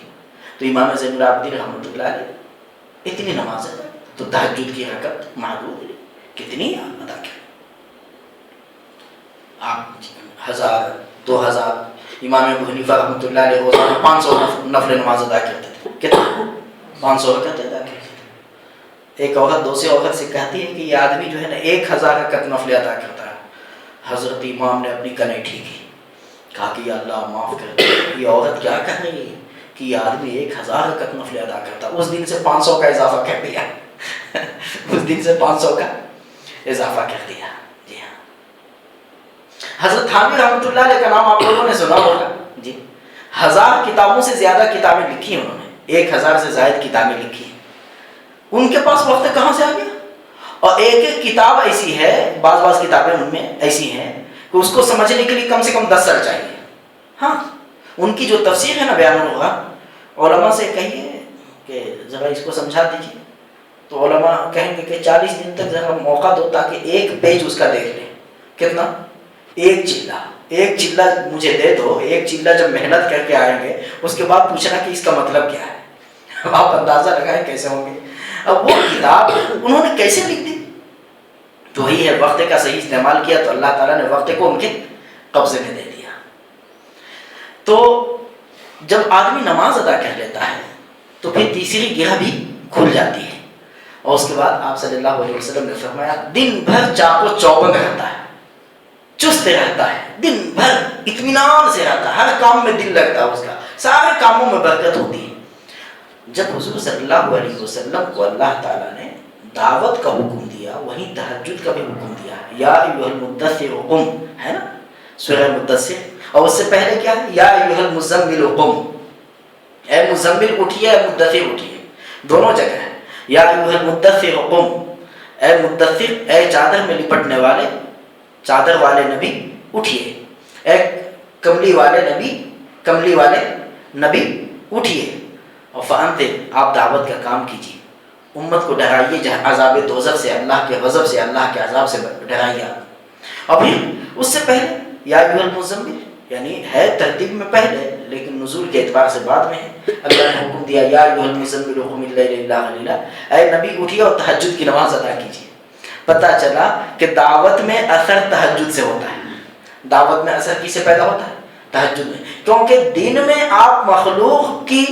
تو امام زین العابدین رحمۃ اللہ علیہ اتنی نمازیں، تو تہجد کی رکعت محدود کتنی آپ ادا کریں؟ آپ 1000 2000. امام ابو حنیفہ رحمۃ اللہ علیہ روزانہ 500 نفل نماز ادا کرتے تھے. کتنا؟ 500 رکعت ادا کرتے تھے. ایک عورت دوسری عورت سے کہتی ہے کہ یہ آدمی جو ہے نا 1000 رکعت نفل ادا کرتا ہے. حضرت امام نے اپنی کنیٹھی کی، کہا کہ یا اللہ معاف کر دے، یہ عورت کیا کہہ رہی ہے کہ یہ آدمی 1000 رکعت نفل ادا کرتا. اس دن سے 500 کا اضافہ کر دیا. اس دن سے 500 کا اضافہ کر دیا. جی ہاں. حضرت تھانوی رحمۃ اللہ علیہ کا نام آپ لوگوں نے سنا ہوگا جی. 1000 کتابوں سے زیادہ کتابیں لکھی ہیں انہوں نے، 1000 سے زائد کتابیں لکھی ہیں. ان کے پاس وقت کہاں سے آ گیا؟ اور ایک ایک کتاب ایسی ہے، بعض کتابیں ان میں ایسی ہیں کہ اس کو سمجھنے کے لیے کم سے کم 10 سال چاہیے. ہاں ان کی جو تفسیر ہے نا بیان القرآن، علماء سے کہیے کہ ذرا اس کو سمجھا دیجیے، تو علماء کہیں گے کہ 40 دن تک ذرا موقع دو تاکہ ایک پیج اس کا دیکھ لیں. کتنا؟ ایک چلہ مجھے دے دو. ایک چلہ جب محنت کر کے آئیں گے اس کے بعد پوچھنا کہ اس کا مطلب کیا ہے. آپ اندازہ لگائیں کیسے ہوں گے. اب وہ کتاب انہوں نے کیسے لکھ دی؟ تو وہی ہے، وقت کا صحیح استعمال کیا تو اللہ تعالیٰ نے وقت کو ان کے قبضے میں دے دیا. تو جب آدمی نماز ادا کر لیتا ہے تو پھر تیسری گرہ بھی کھل جاتی ہے. اور اس کے بعد آپ صلی اللہ علیہ وسلم نے فرمایا دن بھر چاق و چوبند رہتا ہے، چست رہتا ہے، دن بھر اطمینان سے رہتا ہے، ہر کام میں دل لگتا ہے، اس کا سارے کاموں میں برکت ہوتی ہے. جب حضور صلی اللہ علیہ وسلم کو اللہ تعالیٰ نے دعوت کا حکم دیا، وہیں تہجد کا بھی حکم دیا ہے. یا ایھا المدثر قم، ہے نا سورہ مدثر. اور اس سے پہلے کیا ہے؟ یا ایھا المزمل قم، اے مزمل اٹھیے، اے مدثر اٹھیے. دونوں جگہ ہے. یا ایھا المدثر قم، اے مدثر، اے چادر میں لپٹنے والے، چادر والے نبی اٹھیے. اے کملی والے نبی اٹھیے. اور فانذر، آپ دعوت کا کام کیجیے، امت کو ڈرائیے عذاب دوزخ سے، اللہ کے غضب سے، اللہ کے عذاب سے ڈرائیے آپ. اور پھر اس سے پہلے یا ایھا المزمل، یعنی ہے ترتیب میں پہلے لیکن نزول کے اعتبار سے بعد میں ہے. اللہ نے حکم دیا یا ایھا المزمل قم اللیل الا قلیلا، اے نبی اٹھیے اور تہجد کی نماز ادا کیجیے. پتہ چلا کہ دعوت میں اثر تہجد سے ہوتا ہے. دعوت میں اثر کس سے پیدا ہوتا ہے؟ تہجد میں. کیونکہ دن میں آپ مخلوق کی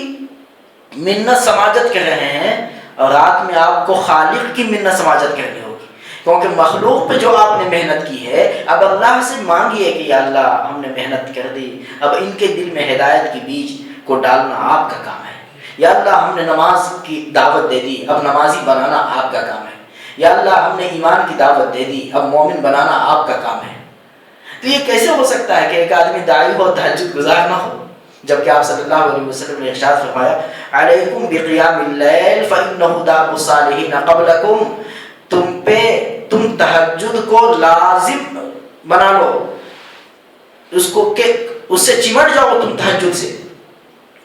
منت سماجت کر رہے ہیں اور رات میں آپ کو خالق کی منت سماجت کرنی ہوگی. کیونکہ مخلوق پہ جو آپ نے محنت کی ہے، اب اللہ سے مانگیے کہ یا اللہ ہم نے محنت کر دی، اب ان کے دل میں ہدایت کی بیج کو ڈالنا آپ کا کام ہے. یا اللہ ہم نے نماز کی دعوت دے دی، اب نمازی بنانا آپ کا کام ہے. یا اللہ ہم نے ایمان کی دعوت دے دی، اب مومن بنانا آپ کا کام ہے. تو یہ کیسے ہو سکتا ہے کہ ایک آدمی داعی ہو تہجد گزار نہ ہو؟ جبکہ آپ صلی اللہ علیہ وسلم نے ارشاد فرمایا علیکم بقیام اللیل فإنہ داب الصالحین قبلکم، تم تہجد کو لازم بنا لو، اس کو کہ اس سے چمٹ جاؤ، تم تہجد سے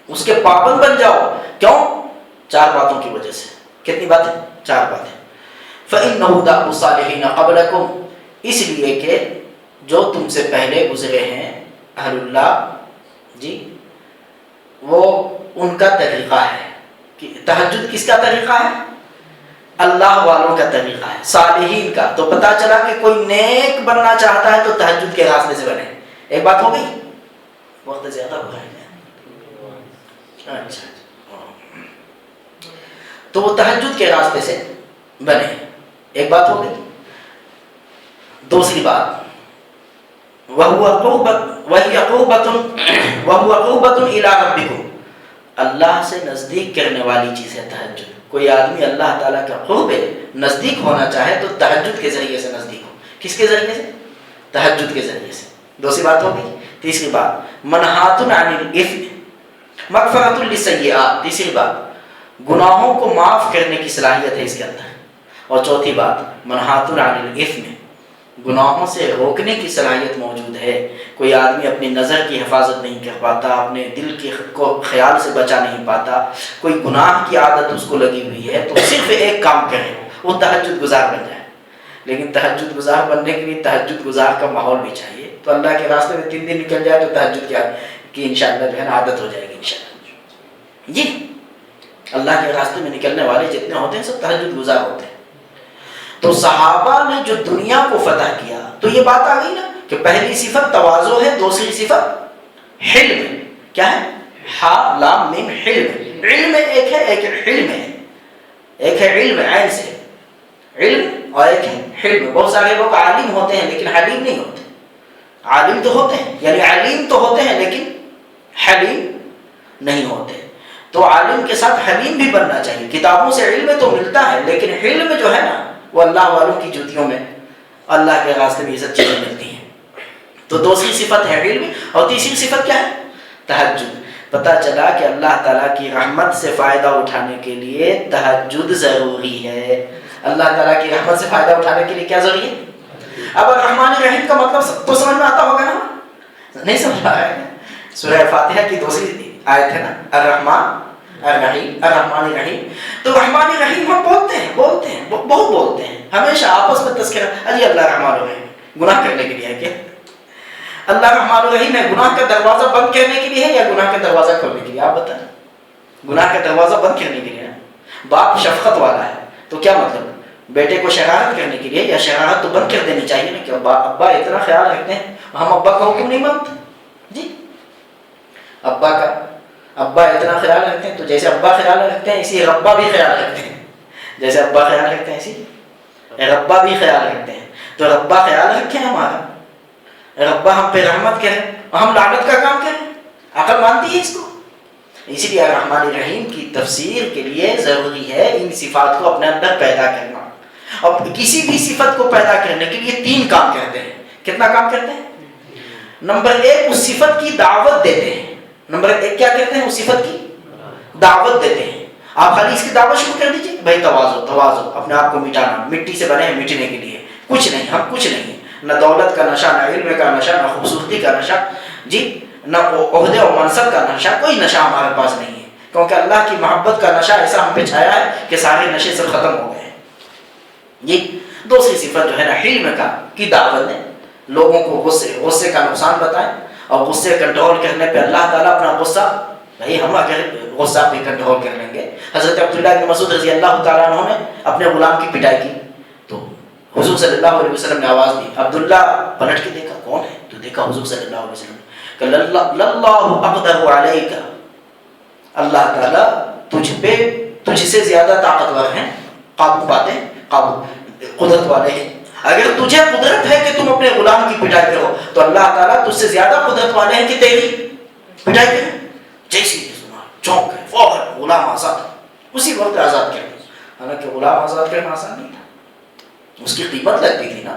اس کے پابند بن جاؤ. کیوں؟ 4 باتوں کی وجہ سے. کتنی باتیں؟ 4 باتیں. فإنہ داب الصالحین قبلکم، اس لیے کہ جو تم سے پہلے گزرے ہیں اہل اللہ جی، وہ ان کا طریقہ ہے. کہ تہجد کس کا طریقہ ہے؟ اللہ والوں کا طریقہ ہے، صالحین کا. تو پتہ چلا کہ کوئی نیک بننا چاہتا ہے تو تہجد کے راستے سے بنے. ایک بات ہو گئی. وقت زیادہ ہو رہا ہے. اچھا، تو وہ تہجد کے راستے سے بنے. ایک بات ہو گئی. دوسری بات وَهِيَ قُرْبَةٌ إِلَىٰ رَبِّكُمْ، اللہ سے نزدیک کرنے والی چیز ہے تہجد. کوئی آدمی اللہ تعالیٰ کا قرب نزدیک ہونا چاہے تو تہجد کے ذریعے سے نزدیک ہو. کس کے ذریعے سے؟ تہجد کے ذریعے سے. دوسری بات ہو گئی. تیسری بات منہاتٌ عن الإثم مغفرۃ للسیئات، تیسری بات گناہوں کو معاف کرنے کی صلاحیت ہے اس کے اندر. اور چوتھی بات منہاتٌ عن الإثم، گناہوں سے روکنے کی صلاحیت موجود ہے. کوئی آدمی اپنی نظر کی حفاظت نہیں کر پاتا، اپنے دل کی کو خیال سے بچا نہیں پاتا، کوئی گناہ کی عادت اس کو لگی ہوئی ہے، تو صرف ایک کام کرے، وہ تہجد گزار بن جائے. لیکن تہجد گزار بننے کے لیے تہجد گزار کا ماحول بھی چاہیے. تو اللہ کے راستے میں 3 دن نکل جائے تو تہجد کی انشاءاللہ جو ہے عادت ہو جائے گی انشاءاللہ. جی اللہ کے راستے میں نکلنے والے جتنے ہوتے ہیں سب تہجد گزار ہوتے ہیں. تو صحابہ نے جو دنیا کو فتح کیا، تو یہ بات آ گئی نا کہ پہلی صفت تواضع ہے، دوسری صفت حلم. کیا ہے؟ ہا لام میم حلم. علم ایک ہے، ایک حلم ہے. ایک ہے علم عین سے علم، اور ایک ہے حلم. بہت سارے لوگ عالم ہوتے ہیں لیکن حلیم نہیں ہوتے. عالم تو ہوتے ہیں، یعنی علیم تو ہوتے ہیں لیکن حلیم نہیں ہوتے. تو عالم کے ساتھ حلیم بھی بننا چاہیے. کتابوں سے علم تو ملتا ہے لیکن علم جو ہے نا وہ اللہ والوں کی جوتیوں میں، اللہ کے راستے میں یہ سب چیزیں ملتی ہیں. تو دوسری صفت ہے علم، اور تیسری صفت کیا ہے؟ تہجد۔ پتہ چلا کہ اللہ تعالیٰ کی رحمت سے فائدہ اٹھانے کے لیے تہجد ضروری ہے۔ اللہ تعالیٰ کی رحمت سے فائدہ اٹھانے کے لیے کیا ضروری ہے؟ اب الرحمن الرحیم کا مطلب تو سمجھ میں آتا ہوگا نا؟ نہیں سمجھ رہا ہے؟ سورہ فاتحہ کی دوسری آیت ہے نا، الرحمن الرحیم، الرحمن الرحیم۔ تو رحمان الرحیم ہم بولتے ہیں بہت بولتے ہیں، ہمیشہ آپس میں تذکرہ، اجی اللہ رحمان الرحیم، گناہ کرنے کے لیے ہے کیا؟ اللہ رحمان الرحیم ہے گناہ کا دروازہ بند کرنے کے لیے ہے یا گناہ کا دروازہ کھولنے کے لیے؟ آپ بتائیں۔ گناہ کا دروازہ بند کرنے کے لیے ہے۔ باپ شفقت والا ہے تو کیا مطلب؟ بیٹے کو شرارت کرنے کے لیے، یا شرارت تو بند کر دینی چاہیے نا، کہ ابا اتنا خیال رکھتے ہیں، ہم ابا کا حکم نہیں مانتے جی۔ ابا اتنا خیال رکھتے ہیں، تو جیسے ابا خیال رکھتے ہیں اسی ربا بھی خیال رکھتے ہیں، جیسے ابا خیال رکھتے ہیں اسی ربا بھی خیال رکھتے ہیں۔ تو ربا خیال رکھے ہمارا، ربا ہم پہ رحمت کرے اور ہم لعنت کا کام کریں، عقل مانتی ہے اس کو؟ اسی لیے الرحمن الرحیم کی تفسیر کے لیے ضروری ہے ان صفات کو اپنے اندر پیدا کرنا۔ اور کسی بھی صفت کو پیدا کرنے کے لیے 3 کام کرتے ہیں۔ کتنا کام کرتے ہیں؟ نمبر 1 اس صفت کی دعوت دیتے ہیں۔ نمبر 1 کیا کہتے ہیں؟ اس صفت کی دعوت دیتے ہیں۔ آپ خالی اس کی دعوت شروع کر دیجیے، بھائی تواضع، اپنے آپ کو مٹانا، مٹی سے بنے ہیں مٹنے کے لیے، کچھ نہیں، ہم کچھ نہیں ہیں، نہ دولت کا نشہ، نہ علم کا نشہ، نہ خوبصورتی کا نشہ جی، نہ عہدے اور منصب کا نشہ، کوئی نشہ ہمارے پاس نہیں ہے، کیونکہ اللہ کی محبت کا نشہ ایسا ہم پہ چھایا ہے کہ سارے نشے سے ختم ہو گئے ہیں جی۔ دوسری صفت جو ہے نا علم کی دعوت دیں، لوگوں کو غصے کا نقصان بتائیں، اور غصے کنٹرول کرنے پہ اللہ تعالیٰ اپنا غصہ، بھائی ہم اگر غصہ بھی کنٹرول کر لیں گے۔ حضرت عبداللہ بن مسعود رضی اللہ تعالیٰ عنہ نے اپنے غلام کی پٹائی کی تو حضور صلی اللہ علیہ وسلم نے آواز دی، عبداللہ پلٹ کے دیکھا کون ہے، تو دیکھا حضور صلی اللہ علیہ وسلم، کہ للہ اقدر علیک، اللہ تعالیٰ تجھ سے زیادہ طاقتور ہیں، قابو پاتے ہیں، قدرت والے ہیں۔ اگر تجھے قدرت ہے کہ تم اپنے غلام کی پٹائی کرو تو اللہ تعالیٰ تجھ سے زیادہ قدرت والے ہیں کہ تیری پٹائی کریں۔ جیسی سنا چونک ہے، فوراً غلام آزاد، اسی وقت آزاد کر دیا۔ حالانکہ غلام آزاد کرنا آسان نہیں تھا، اس کی قیمت لگتی تھی نا،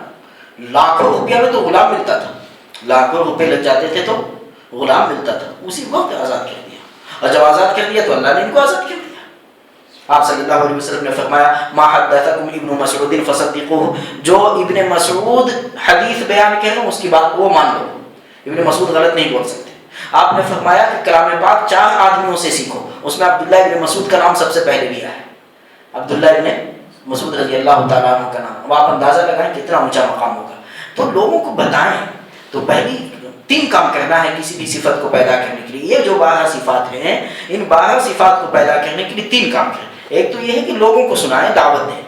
لاکھوں روپیہ میں تو غلام ملتا تھا، لاکھوں روپے لگ جاتے تھے تو غلام ملتا تھا، اسی وقت آزاد کر دیا۔ اور جب آزاد کر دیا تو اللہ نے ان کو آزاد کر دیا۔ آپ صلی اللہ علیہ وسلم نے فرمایا، ما حدثکم ابن مسعود فصدقوه، جو ابن مسعود حدیث بیان کریں اس کی بات وہ مان لو، ابن مسعود غلط نہیں بول سکتے۔ آپ نے فرمایا کہ کلام پاک 4 آدمیوں سے سیکھو، اس میں عبداللہ ابن مسعود کا نام سب سے پہلے لیا ہے، عبداللہ ابن مسعود رضی اللہ تعالیٰ عنہ کا نام۔ اب آپ اندازہ لگائیں کتنا اونچا مقام ہوگا۔ تو لوگوں کو بتائیں، تو پہلی 3 کام کرنا ہے کسی بھی صفت کو پیدا کرنے کے لیے۔ یہ جو 12 صفات ہیں، ان 12 صفات کو پیدا کرنے کے لیے 3 کام کریں۔ ایک تو یہ ہے کہ لوگوں کو سنائیں، دعوت دیں۔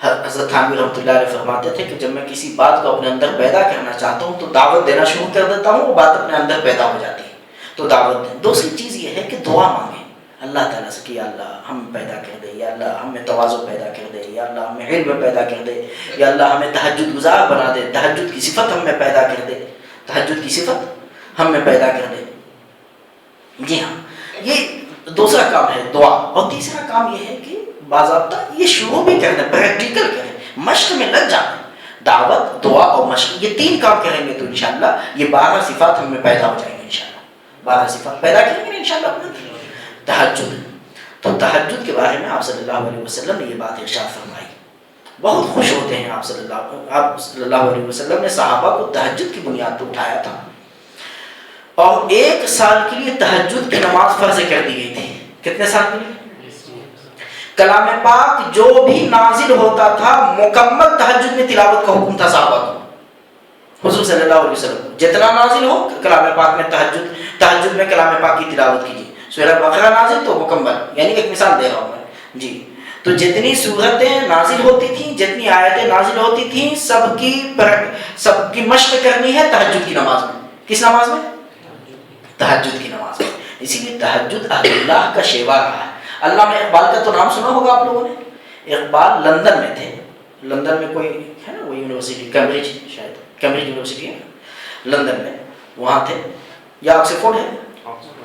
حضرت تھانوی رحمۃ اللہ علیہ فرماتے تھے کہ جب میں کسی بات کو اپنے اندر پیدا کرنا چاہتا ہوں تو دعوت دینا شروع کر دیتا ہوں، وہ بات اپنے اندر پیدا ہو جاتی ہے، تو دعوت دیں۔ دوسری چیز یہ ہے کہ دعا مانگیں اللہ تعالیٰ سے کہ یا اللہ ہم پیدا کر دے، یا اللہ ہمیں تواضع پیدا کر دے، یا اللہ ہمیں علم پیدا کر دے، یا اللہ ہمیں تہجد گزار بنا دے، تہجد کی صفت ہم میں پیدا کر دے، تہجد کی صفت ہم میں پیدا کر دے۔ جی ہاں، یہ دوسرا کام ہے دعا۔ اور تیسرا کام یہ ہے کہ باضابطہ یہ شروع بھی کرنا، پریکٹیکل کریں، مشق میں لگ جانا۔ دعوت، دعا اور مشق، یہ 3 کام کریں گے تو انشاءاللہ یہ 12 صفات ہم میں پیدا ہو جائیں گے انشاءاللہ۔ 12 صفات پیدا کریں گے انشاءاللہ اپنے۔ تہجد، تو تہجد کے بارے میں آپ صلی اللہ علیہ وسلم نے یہ بات ارشاد فرمائی، بہت خوش ہوتے ہیں آپ صلی اللہ علیہ وسلم نے صحابہ کو تہجد کی بنیاد پر اٹھایا تھا، اور 1 سال کے لیے تہجد کی نماز فرض کر دی گئی تھی۔ کتنے سال کے لیے؟ کلام پاک جو بھی نازل ہوتا تھا مکمل تہجد میں تلاوت کا حکم تھا صحابہ کو، حضور صلی اللہ علیہ وسلم جتنا نازل ہو کلام پاک میں تہجد میں کلام پاک کی تلاوت کیجیے۔ سورہ بقرہ نازل تو مکمل، یعنی ایک مثال دے رہا ہوں میں جی، تو جتنی سورتیں نازل ہوتی تھیں، جتنی آیتیں نازل ہوتی تھیں، سب کی مشق کرنی ہے تہجد کی نماز میں۔ کس نماز میں؟ تہجد کی نماز میں۔ اسی لیے تہجد اہل اللہ کا شیوا رہا ہے۔ علامہ اقبال کا تو نام سنا ہوگا آپ لوگوں نے، اقبال لندن میں تھے، لندن میں کوئی ہے نا وہ یونیورسٹی، کیمبرج، شاید کیمبرج یونیورسٹی ہے لندن میں، وہاں تھے، یا آکسفورڈ ہے،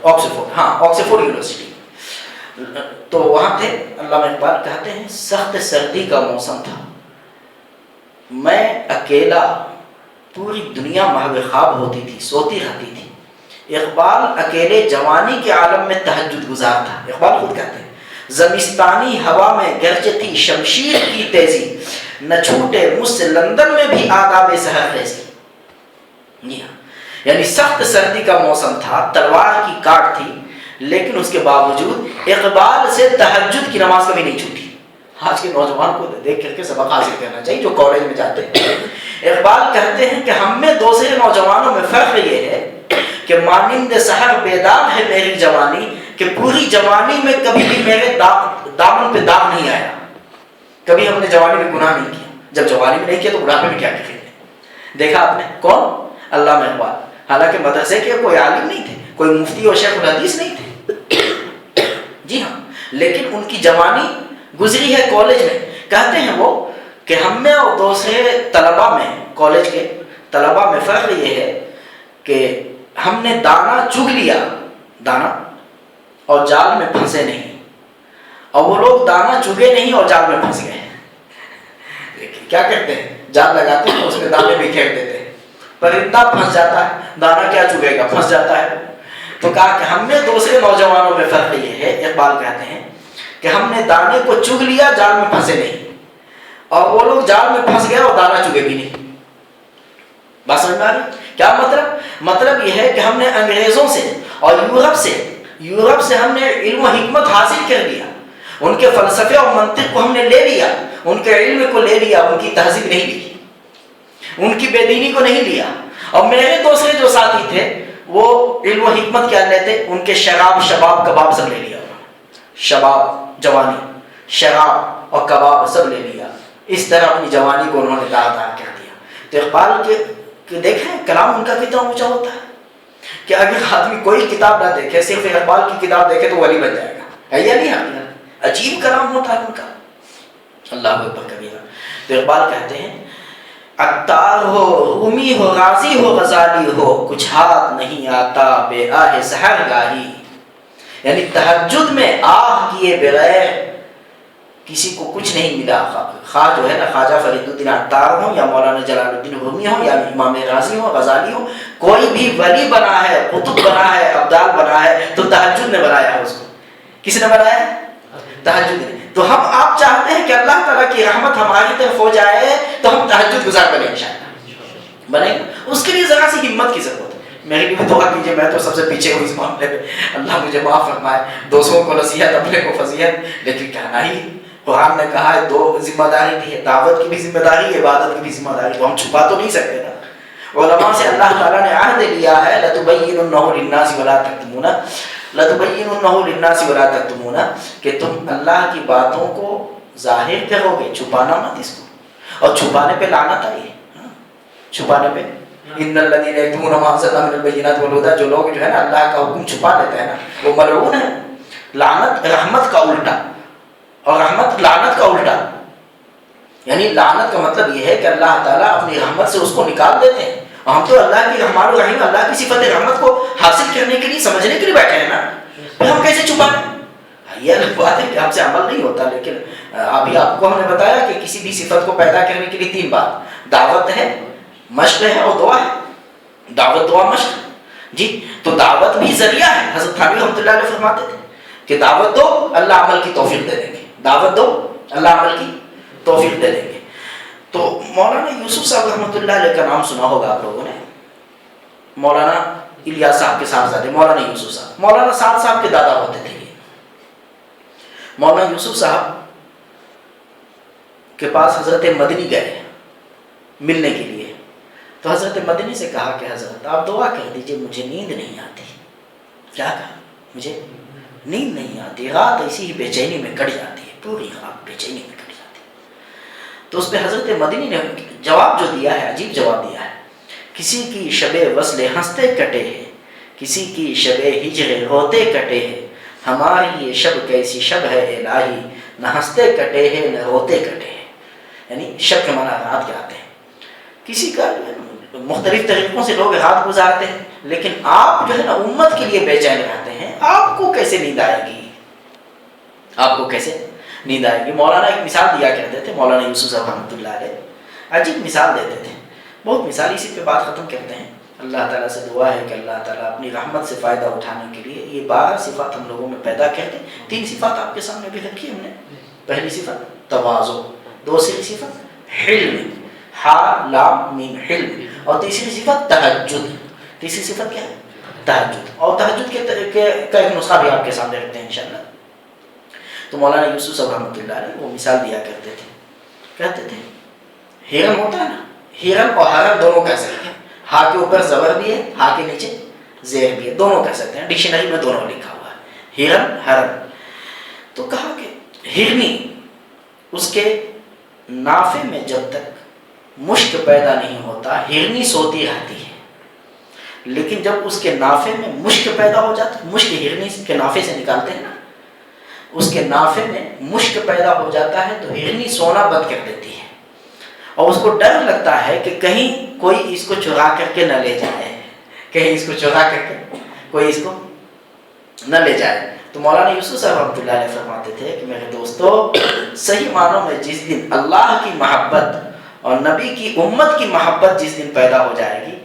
آکسفورڈ، ہاں آکسفورڈ یونیورسٹی، تو وہاں تھے۔ علامہ اقبال کہتے ہیں سخت سردی کا موسم تھا، میں اکیلا پوری دنیا محو خواب ہوتی تھی، سوتی رہتی تھی، اقبال اکیلے جوانی کے عالم میں تہجد گزار تھا۔ اقبال خود کہتے ہیں زمستانی ہوا میں گرج تھی شمشیر کی تیزی، نہ چھوٹے مجھ سے لندن میں بھی آداب سحر خیزی۔ جی ہاں، یعنی سخت سردی کا موسم تھا، تلوار کی کاٹ تھی، لیکن اس کے باوجود اقبال سے تہجد کی نماز کبھی نہیں چھوٹی۔ آج کے نوجوان کو دیکھ کر کے سبق حاصل کرنا چاہیے جو کالج میں جاتے ہیں۔ اقبال کہتے ہیں کہ ہم میں دوسرے نوجوانوں میں فرق یہ ہے کہ مانند سحر بیدار ہے میری جوانی، کہ پوری جوانی میں کبھی بھی میرے دامن پہ داغ نہیں آیا۔ کبھی ہم نے جوانی میں گناہ نہیں کیا، جب جوانی میں نہیں کیا تو بڑھاپے میں کیا کریں گے؟ دیکھا آپ نے کون؟ علامہ اقبال، حالانکہ مدرسے کے کوئی عالم نہیں تھے، کوئی مفتی اور شیخ الحدیث نہیں تھے، جی ہاں، لیکن ان کی جوانی گزری ہے کالج میں۔ کہتے ہیں وہ کہ ہم میں اور دوسرے طلباء میں، کالج کے طلباء میں فرق یہ ہے کہ ہم نے دانا چگ لیا، دانا، اور جال میں پھنسے نہیں، اور وہ لوگ دانا چگے نہیں اور جال میں پھنس گئے۔ کیا کرتے ہیں؟ جال لگاتے ہیں، اس میں دانے بھی پھینک دیتے ہیں، پرندہ پھنس جاتا ہے، دانا کیا چگے گا، پھنس جاتا ہے۔ تو کہا کہ ہم میں دوسرے نوجوانوں میں فرق یہ ہے، اقبال کہتے ہیں کہ ہم نے دانے کو چگ لیا، جال میں پھنسے نہیں، اور وہ لوگ جال میں پھنس گئے اور دانا چگے بھی نہیں۔ بات سمجھ میں آ رہی؟ کیا مطلب یہ ہے کہ ہم نے انگریزوں سے اور یورپ سے ہم نے علم و حکمت حاصل کر لیا، ان کے فلسفے اور منطق کو ہم نے لے لیا، ان کے علم کو لے لیا، ان کی تہذیب نہیں لی، ان کی بے دینی کو نہیں لیا۔ اور میرے دوسرے جو ساتھی تھے وہ علم و حکمت کیا لیتے؟ ان کے شراب، شباب، کباب سب لے لیا، شباب، جوانی، شراب اور کباب سب لے لیا۔ اس طرح اپنی جوانی کو انہوں نے داغدار کر دیا۔ تو اقبال کے دیکھیں کلام ان کا کتنا اونچا ہوتا ہے کہ اگر آدمی کوئی کتاب نہ دیکھے، صرف اقبال کی کتاب دیکھے تو ولی بن جائے گا، ہے یا نہیں؟ عجیب کلام ہوتا ہے ان کا، اللہ اکبر کبیرہ۔ تو اقبال کہتے ہیں عطار ہو، رومی ہو، غازی ہو، غزالی ہو، کچھ ہاتھ نہیں آتا بے آہ سحر گاہی۔ یعنی تہجد میں آہ کیے بغیر کسی کو کچھ نہیں ملا، خواہ جو ہے نا خواجہ فرید الدین عطار ہوں یا مولانا جلال الدین رومی ہوں یا امام غازی ہوں، غزالی ہوں، کوئی بھی ولی بنا ہے، قطب بنا ہے، ابدال بنا ہے تو تہجد نے بنایا ہے اس کو۔ کس نے بنایا ہے؟ تہجد نے۔ تو ہم آپ چاہتے ہیں کہ اللہ تعالیٰ کی رحمت ہماری طرف ہو جائے تو ہم تہجد گزار بنے انشاءاللہ، بنے گا۔ اس کے لیے ذرا سی ہمت کی ضرورت ہے۔ میرے لیے بھی دعا کیجیے، میں تو سب سے پیچھے ہوں اس معاملے میں، اللہ مجھے معاف فرمائے، دوسروں کو نصیحت، اپنے کو فضیحت، لیکن کہنا ہی قرآن نے کہا ہے دو ذمہ داری دی ہے، دعوت کی بھی ذمہ داری، عبادت کی بھی ذمہ داری، تو ہم چھپا تو نہیں سکتے نا۔ علماء سے اللہ تعالیٰ نے عہد لیا ہے لَتُبَيِّنُنَّهُ لِلنَّاسِ وَلَا تَكْتُمُونَ، لَتُبَيِّنُنَّهُ لِلنَّاسِ وَلَا تَكْتُمُونَ، کہ تم اللہ کی باتوں کو ظاہر کرو گے، چھپانا مت اس کو۔ اور چھپانے پہ لعنت آئی ہے، چھپانے پہ ان الذین یکتمون ما انزلنا من البینات والہدی، جو لوگ جو ہے نا اللہ کا حکم چھپا لیتے ہیں نا وہ ملعون ہے۔ لعنت رحمت کا الٹا، اور رحمت لعنت کا الٹا، یعنی لعنت کا مطلب یہ ہے کہ اللہ تعالیٰ اپنی رحمت سے اس کو نکال دیتے ہیں، اور ہم تو اللہ کی رحمان الرحیم، اللہ کی صفت رحمت کو حاصل کرنے کے لیے، سمجھنے کے لیے بیٹھے ہیں نا، پھر ہم کیسے چھپائیں؟ یہ الگ بات ہے کہ ہم سے عمل نہیں ہوتا، لیکن ابھی آپ کو ہم نے بتایا کہ کسی بھی صفت کو پیدا کرنے کے لیے 3 بات، دعوت ہے، مشق ہے اور دعا ہے۔ دعوت، دعا، مشق، جی۔ تو دعوت بھی ذریعہ ہے، حضرت تھانوی رحمۃ اللہ علیہ فرماتے تھے کہ دعوت دو اللہ عمل کی توفیق دے دیں گے، دعوت دو اللہ عمل کی توفیق دے دیں گے۔ تو مولانا یوسف صاحب رحمۃ اللہ علیہ کا نام سنا ہوگا آپ لوگوں نے، مولانا الیاس صاحب کے صاحبزادے مولانا یوسف صاحب، مولانا سعد صاحب کے دادا ہوتے تھے۔ مولانا یوسف صاحب کے پاس حضرت مدنی گئے ملنے کے لیے، تو حضرت مدنی سے کہا کہ حضرت آپ دعا کر دیجئے، مجھے نیند نہیں آتی۔ کیا کہا؟ مجھے نیند نہیں آتی، رات ایسی ہی بے چینی میں کٹ جاتی ہے، پوری رات بے چینی میں کٹ جاتی ہے۔ تو اس پہ حضرت مدنی نے جواب جو دیا ہے، عجیب جواب دیا ہے، کسی کی شب وصل ہنستے کٹے ہیں، کسی کی شب ہجر روتے کٹے ہیں، ہماری یہ شب کیسی شب ہے الہی، نہ ہنستے کٹے ہیں نہ روتے کٹے ہیں۔ یعنی شب کے معنی رات کے آتے ہیں، کسی کا مختلف طریقوں سے لوگ رات گزارتے ہیں، لیکن آپ جو ہے نا امت کے لیے بے چین رہتے ہیں، آپ کو کیسے نیند آئے گی؟ آپ کو کیسے نیند آئے گی؟ مولانا ایک مثال دیا کرتے تھے، مولانا یوسف صاحب رحمۃ اللہ علیہ عجیب مثال دیتے تھے۔ بہت مثال، اسی پہ بات ختم کرتے ہیں۔ اللہ تعالیٰ سے دعا ہے کہ اللہ تعالیٰ اپنی رحمت سے فائدہ اٹھانے کے لیے یہ 12 صفات ہم لوگوں میں پیدا کرتے ہیں۔ 3 صفات آپ کے سامنے بھی رکھی ہم نے۔ پہلی صفت تواضع، دوسری صفت حلم، ہا لام میم حلم، اور تیسری صفت تہجد۔ تیسری صفت کیا ہے؟ تہجد۔ اور تہجد کا ایک نسخہ بھی آپ کے سامنے رکھتے ہیں انشاءاللہ۔ تو مولانا یوسف صاحب رحمۃ اللہ علیہ وہ مثال دیا کرتے تھے، کہتے تھے ہرن ہوتا ہے نا، ہرن اور ہرن دونوں کہہ سکتے ہیں، ہا کے اوپر زبر بھی ہے، ہا کے نیچے زیر بھی ہے، دونوں کہہ سکتے ہیں، ڈکشنری میں دونوں لکھا ہوا ہے، ہرن ہرن۔ تو کہا کہ ہرنی اس کے نافے میں جب تک مشک پیدا نہیں ہوتا ہرنی سوتی رہتی ہے، لیکن جب اس کے نافے میں مشک پیدا ہو جاتا، مشک ہرنی کے نافے سے نکالتے ہیں نا، اس کے نافے میں مشک پیدا ہو جاتا ہے تو ہرنی سونا بند کر دیتی ہے، اور اس کو ڈر لگتا ہے کہ کہیں کوئی اس کو چرا کر کے نہ لے جائے، کہیں اس کو چرا کر کے کوئی اس کو نہ لے جائے۔ تو مولانا یوسف صاحب رحمۃ اللہ علیہ فرماتے تھے کہ میرے دوستو، صحیح معنوں میں جس دن اللہ کی محبت اور نبی کی امت کی محبت جس دن پیدا ہو جائے گی،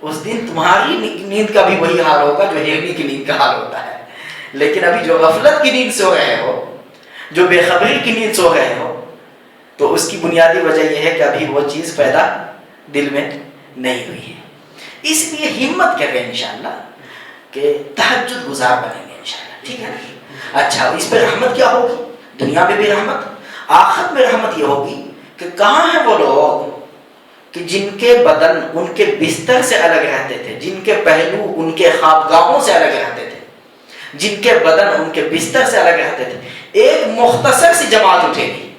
اس دن تمہاری نیند کا بھی وہی حال ہوگا جو ہرنی کی نیند کا حال ہوتا ہے۔ لیکن ابھی جو غفلت کی نیند سو رہے ہو، جو بے خبری کی نیند سو رہے ہو، تو اس کی بنیادی وجہ یہ ہے کہ ابھی وہ چیز پیدا دل میں نہیں ہوئی ہے۔ اس لیے ہمت کریں انشاءاللہ کہ تہجد گزار بنیں گے انشاءاللہ، ٹھیک ہے۔ اچھا، اس پہ رحمت کیا ہوگی؟ دنیا میں بھی رحمت، آخرت میں رحمت یہ ہوگی کہ کہاں ہیں وہ لوگ کہ جن کے بدن ان کے بستر سے الگ رہتے تھے، جن کے پہلو ان کے خوابگاہوں سے الگ رہتے تھے، جن کے بدن ان کے بستر سے الگ رہتے تھے، ایک مختصر سی جماعت اٹھے گی،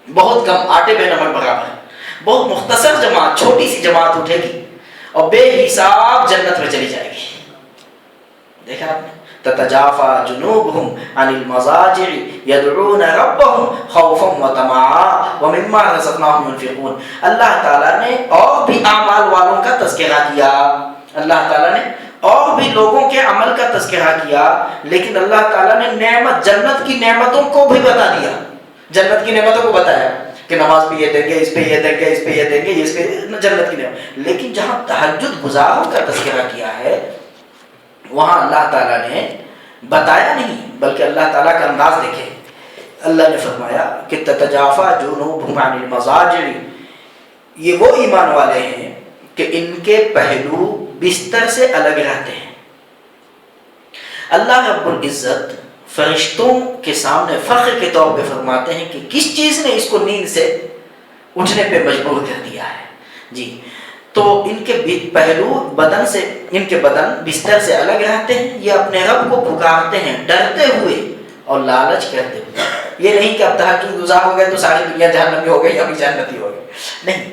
بہت کم، آٹے بے نمک برابر ہے، بہت مختصر جماعت، چھوٹی سی جماعت اٹھے گی اور بے حساب جنت میں چلی جائے گی۔ دیکھا آپ نے، تتجافا جنوبهم عن المضاجع يدعون ربهم خوفا وطمعا ومما رزقناهم ينفقون۔ اللہ تعالیٰ نے اور بھی اعمال والوں کا تذکرہ کیا، اللہ تعالیٰ نے اور بھی لوگوں کے عمل کا تذکرہ کیا، لیکن اللہ تعالیٰ نے نعمت، جنت کی نعمتوں کو بھی بتا دیا، جنت کی نعمتوں کو بتایا کہ نماز پہ یہ دیں گے، اس پہ یہ دیں گے، اس پہ یہ دیں گے، اس پہ جنت کی نعمت۔ لیکن جہاں تہجد گزاروں کا تذکرہ کیا ہے، وہاں اللہ تعالیٰ نے بتایا نہیں، بلکہ اللہ تعالیٰ کا انداز دیکھے، اللہ نے فرمایا کہ تتجافا جنوبهم عن المضاجع، یہ وہ ایمان والے ہیں کہ ان کے پہلو بستر سے الگ رہتے ہیں۔ اللہ رب العزت فرشتوں کے سامنے فخر کے طور پہ فرماتے ہیں کہ کس چیز نے اس کو نیند سے اٹھنے پہ مجبور کر دیا ہے جی۔ تو ان کے پہلو بدن سے، ان کے بدن بستر سے الگ رہتے ہیں، یہ اپنے رب کو پکارتے ہیں ڈرتے ہوئے اور لالچ کرتے ہوئے۔ یہ نہیں کہ اب تہجد گزار ہو گئے تو ساری دنیا جہنمی ہو گئی یا بھی جنتی ہو گئی، نہیں،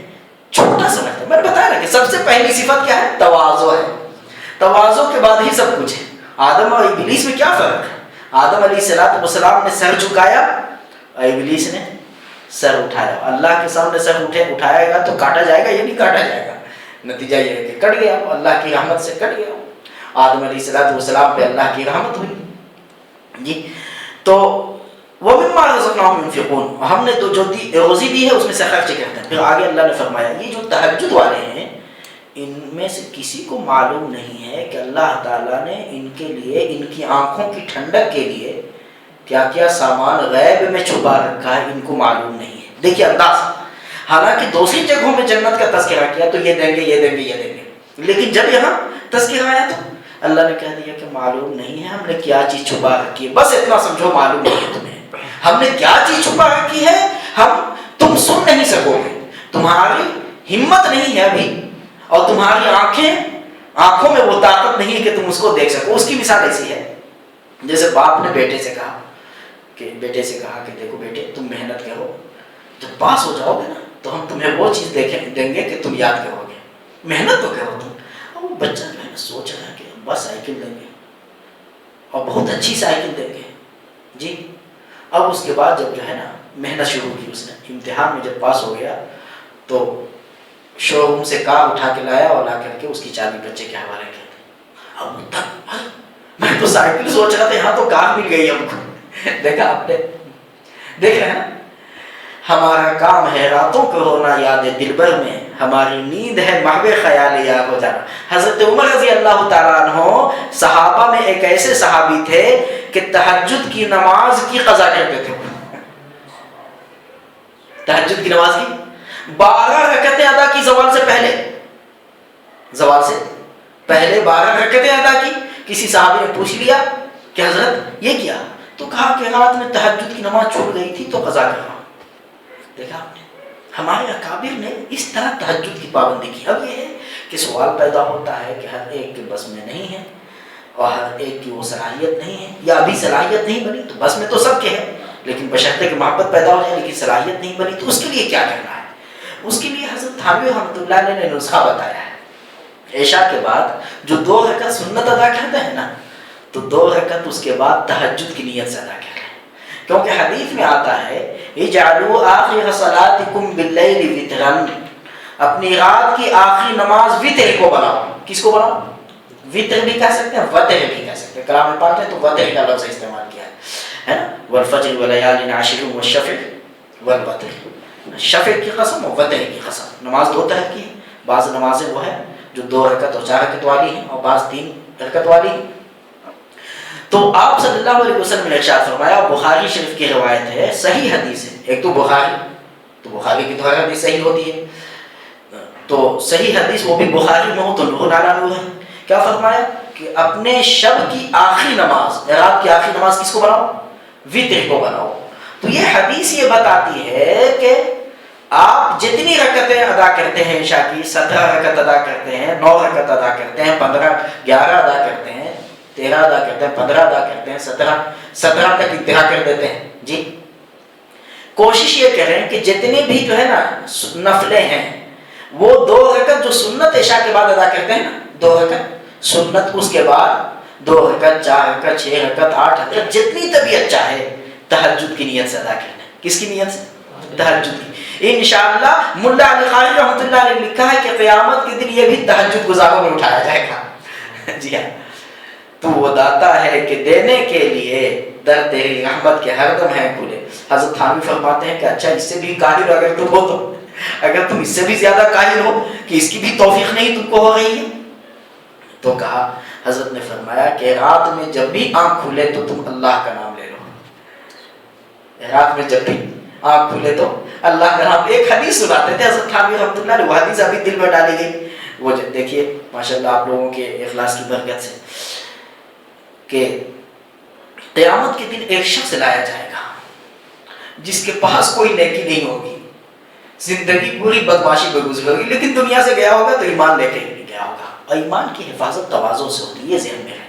چھوٹا سمجھتے ہیں۔ میں نے بتایا نا کہ سب سے پہلی صفت کیا ہے؟ تواضع ہے، تواضع کے بعد ہی سب کچھ ہے۔ آدم اور ابلیس میں کیا فرق ہے؟ آدم علیہ السلام نے سر جھکایا اور ابلیس نے سر اٹھایا۔ اللہ کے سامنے سر اٹھایا گا تو کاٹا جائے گا یا نہیں کاٹا جائے گا؟ نتیجہ یہ ہے کہ کٹ گیا، اللہ کی رحمت سے کٹ گیا۔ آدم علیہ السلام پہ اللہ کی رحمت ہوئی جی۔ تو وَمِمَّا رَزَقْنَاهُمْ يُنْفِقُونَ، ہم نے تو جو روزی دی ہے اس میں سے خرچ کرتے ہیں۔ پھر آگے اللہ نے فرمایا یہ جو تہجد والے ہیں، ان میں سے کسی کو معلوم نہیں ہے کہ اللہ تعالیٰ نے ان کے لیے، ان کی آنکھوں کی ٹھنڈک کے لیے کیا کیا سامان غیب میں چھپا رکھا ہے، ان کو معلوم نہیں ہے۔ دیکھیے انداز، حالانکہ دوسری جگہوں میں جنت کا تذکرہ کیا تو یہ دیں گے، یہ دیں گے، یہ دیں گے، لیکن جب یہاں تذکرہ آیا تو اللہ نے کہہ دیا کہ معلوم نہیں ہے ہم نے کیا چیز چھپا رکھی ہے، بس اتنا سمجھو معلوم نہیں ہے تمہیں ہم نے کیا چیز چھپا رکھی ہے، تم سن نہیں سکو گے، تمہاری ہمت نہیں ہے ابھی، اور تمہاری آنکھوں میں وہ طاقت نہیں ہے کہ تم اس کو دیکھ سکو۔ اس کی مثال ایسی ہے جیسے باپ نے بیٹے سے کہا کہ دیکھو بیٹے تم محنت کرو، جب پاس ہو جاؤ گے نا تو ہم تمہیں وہ چیز دیں گے کہ تم یاد کرو گے، محنت تو کرو تم۔ اور وہ بچہ جو ہے نا سوچ رہا ہے کہ بس سائیکل دیں گے اور بہت اچھی سائیکل دیں گے جی۔ اب اس کے بعد جب جو ہے نا محنت شروع کی، اس نے امتحان میں جب پاس ہو گیا تو شو روم سے کار اٹھا کے لایا اور لا کر کے اس کی چابی بچے کے حوالے کر دی۔ اب تک میں تو سائیکل سوچ رہا تھا، یہاں تو کار مل گئی ہم کو۔ دیکھا آپ نے، دیکھ رہے ہیں نا، ہمارا کام ہے راتوں کو رونا یاد دلبر میں، ہماری نیند ہے محو خیال یا ہو جانا۔ حضرت عمر رضی اللہ تعالیٰ عنہ صحابہ میں ایک ایسے صحابی تھے کہ تہجد کی نماز کی قضا کرتے تھے۔ تہجد کی نماز کی 12 رکعتیں ادا کی زوال سے پہلے، زوال سے پہلے 12 رکعتیں ادا کی۔ کسی صحابی نے پوچھ لیا کہ حضرت یہ کیا؟ تو کہا کہ رات میں تہجد کی نماز چھوٹ گئی تھی تو قضا کر رہا ہوں۔ دیکھا آپ نے ہمارے اکابر نے اس طرح تہجد کی پابندی کی۔ اب یہ ہے کہ سوال پیدا ہوتا ہے کہ ہر ایک کے بس میں نہیں ہے اور ہر ایک کی وہ صلاحیت نہیں ہے، یا ابھی صلاحیت نہیں بنی تو بس میں تو سب کے ہے، لیکن بشرطے کہ محبت پیدا ہو جائے، لیکن صلاحیت نہیں بنی تو اس کے لیے کیا کرنا ہے؟ اس کے لیے حضرت تھانوی رحمۃ اللہ علیہ نے نسخہ بتایا ہے۔ عشاء کے بعد جو 2 رکعت سنت ادا کرتے ہیں نا، تو 2 رکعت اس کے بعد تہجد کی نیت سے ادا کریں، کیونکہ حدیث میں آتا ہے اجعلوا آخر صلاتکم باللیل وترا، اپنی رات کی آخری نماز وتر کو بناؤ۔ کس کو بناؤ؟ وتر بھی کہہ سکتے ہیں، وتر بھی کہہ سکتے ہیں، کلام پاک میں تو وتر کا لفظ استعمال کیا ہے نا، والفجر وليال عشر والشفع والوتر، شفع کی قسم اور وتر کی قسم۔ نماز 2 طرح کی ہے، بعض نمازیں وہ ہیں جو 2 رکعت اور 4 رکعت والی ہیں، اور بعض 3 رکعت والی ہیں۔ تو آپ صلی اللہ علیہ وسلم نے ارشاد فرمایا، بخاری شریف کی روایت ہے، صحیح حدیث ہے، ایک تو بخاری کی تو ہر حدیث صحیح ہوتی ہے، تو صحیح حدیث وہ بھی بخاری میں ہو تو نور علی نور ہے۔ کیا فرمایا کہ اپنے شب کی آخری نماز، رات کی آخری نماز کس کو بناؤ؟ وتر کو بناؤ۔ تو یہ حدیث یہ بتاتی ہے کہ آپ جتنی رکعتیں ادا کرتے ہیں عشاء کی، 17 رکعت ادا کرتے ہیں، 9 رکعت ادا کرتے ہیں، 15 11 ادا کرتے ہیں، 13 ادا کرتے ہیں، 15 ادا کرتے ہیں، 17 تک انتہا کر دیتے ہیں جی، کوشش یہ کریں کہ جتنے بھی جو ہے نا نفلیں ہیں وہ 2 رکعت جو سنت عشاء کے بعد ادا کرتے ہیں نا، 2 رکعت سنت، اس کے بعد 2 رکعت 4 رکعت 6 رکعت 8 رکعت جتنی طبیعت چاہے تہجد کی نیت سے ادا کرنا۔ کس کی نیت سے؟ تہجد کی۔ انشاءاللہ ملا علی قاری رحمۃ اللہ علیہ نے لکھا ہے کہ قیامت کے دن یہ بھی تہجد گزاروں میں اٹھایا جائے گا۔ جی ہاں، تو وہ داتا ہے کہ دینے کے لیے در تیری رحمت کے ہر دم ہیں کھلے۔ حضرت تھانوی فرماتے ہیں کہ اچھا اس سے بھی کاہل اگر تم ہو، تو اگر تم اس سے بھی زیادہ کاہل ہو کہ اس کی بھی توفیق نہیں تم کو ہو رہی ہے، تو کہا حضرت نے فرمایا کہ رات میں جب بھی آنکھ کھلے تو تم اللہ کا نام لے لو۔ رات میں جب بھی آنکھ کھلے تو اللہ کا نام۔ ایک حدیث سناتے تھے حضرت تھانوی رحمۃ اللہ علیہ، وہ حدیث ابھی دل میں ڈالی گئی، وہ دیکھیے ماشاءاللہ آپ لوگوں کے اخلاص کی برکت سے، کہ قیامت کے دن ایک شخص لایا جائے گا جس کے پاس کوئی نیکی نہیں ہوگی، زندگی پوری بدماشی میں گزری ہوگی، لیکن دنیا سے گیا ہوگا تو ایمان لے کے ہی گیا ہوگا، اور ایمان کی حفاظت تواضع سے ہوتی ہے، یہ ذہن میں ہے۔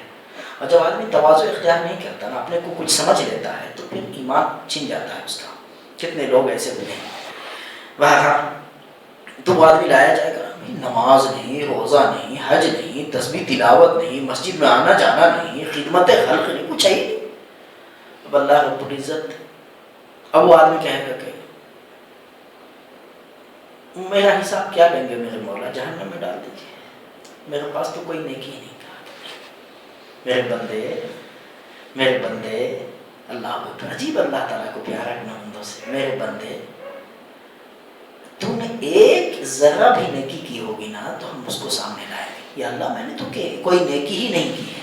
اور جب آدمی تواضع اختیار نہیں کرتا نا، اپنے کو کچھ سمجھ لیتا ہے، تو پھر ایمان چھن جاتا ہے اس کا۔ کتنے لوگ ایسے ہوتے ہیں۔ بہرحال تو وہ آدمی لایا جائے گا، نماز نہیں، روزہ نہیں، حج نہیں، تسبیح تلاوت نہیں، مسجد میں آنا جانا نہیں، خدمت خلق نہیں، کچھ ہے ہی نہیں۔ اب اللہ رب العزت، اب وہ آدمی کہے گا کہ میرا حساب کیا لیں گے میرے مولا، جہنم میں ڈال دیجیے، میرے پاس تو کوئی نیکی نہیں کہا۔ میرے بندے اللہ کو عجیب، اللہ تعالیٰ کو پیارا رکھنا بندوں سے، میرے بندے تو نے ایک ذرہ بھی نیکی کی ہوگی نا تو ہم اس کو سامنے لائیں گے، یا اللہ میں نے تو کوئی نیکی ہی نہیں کی ہے،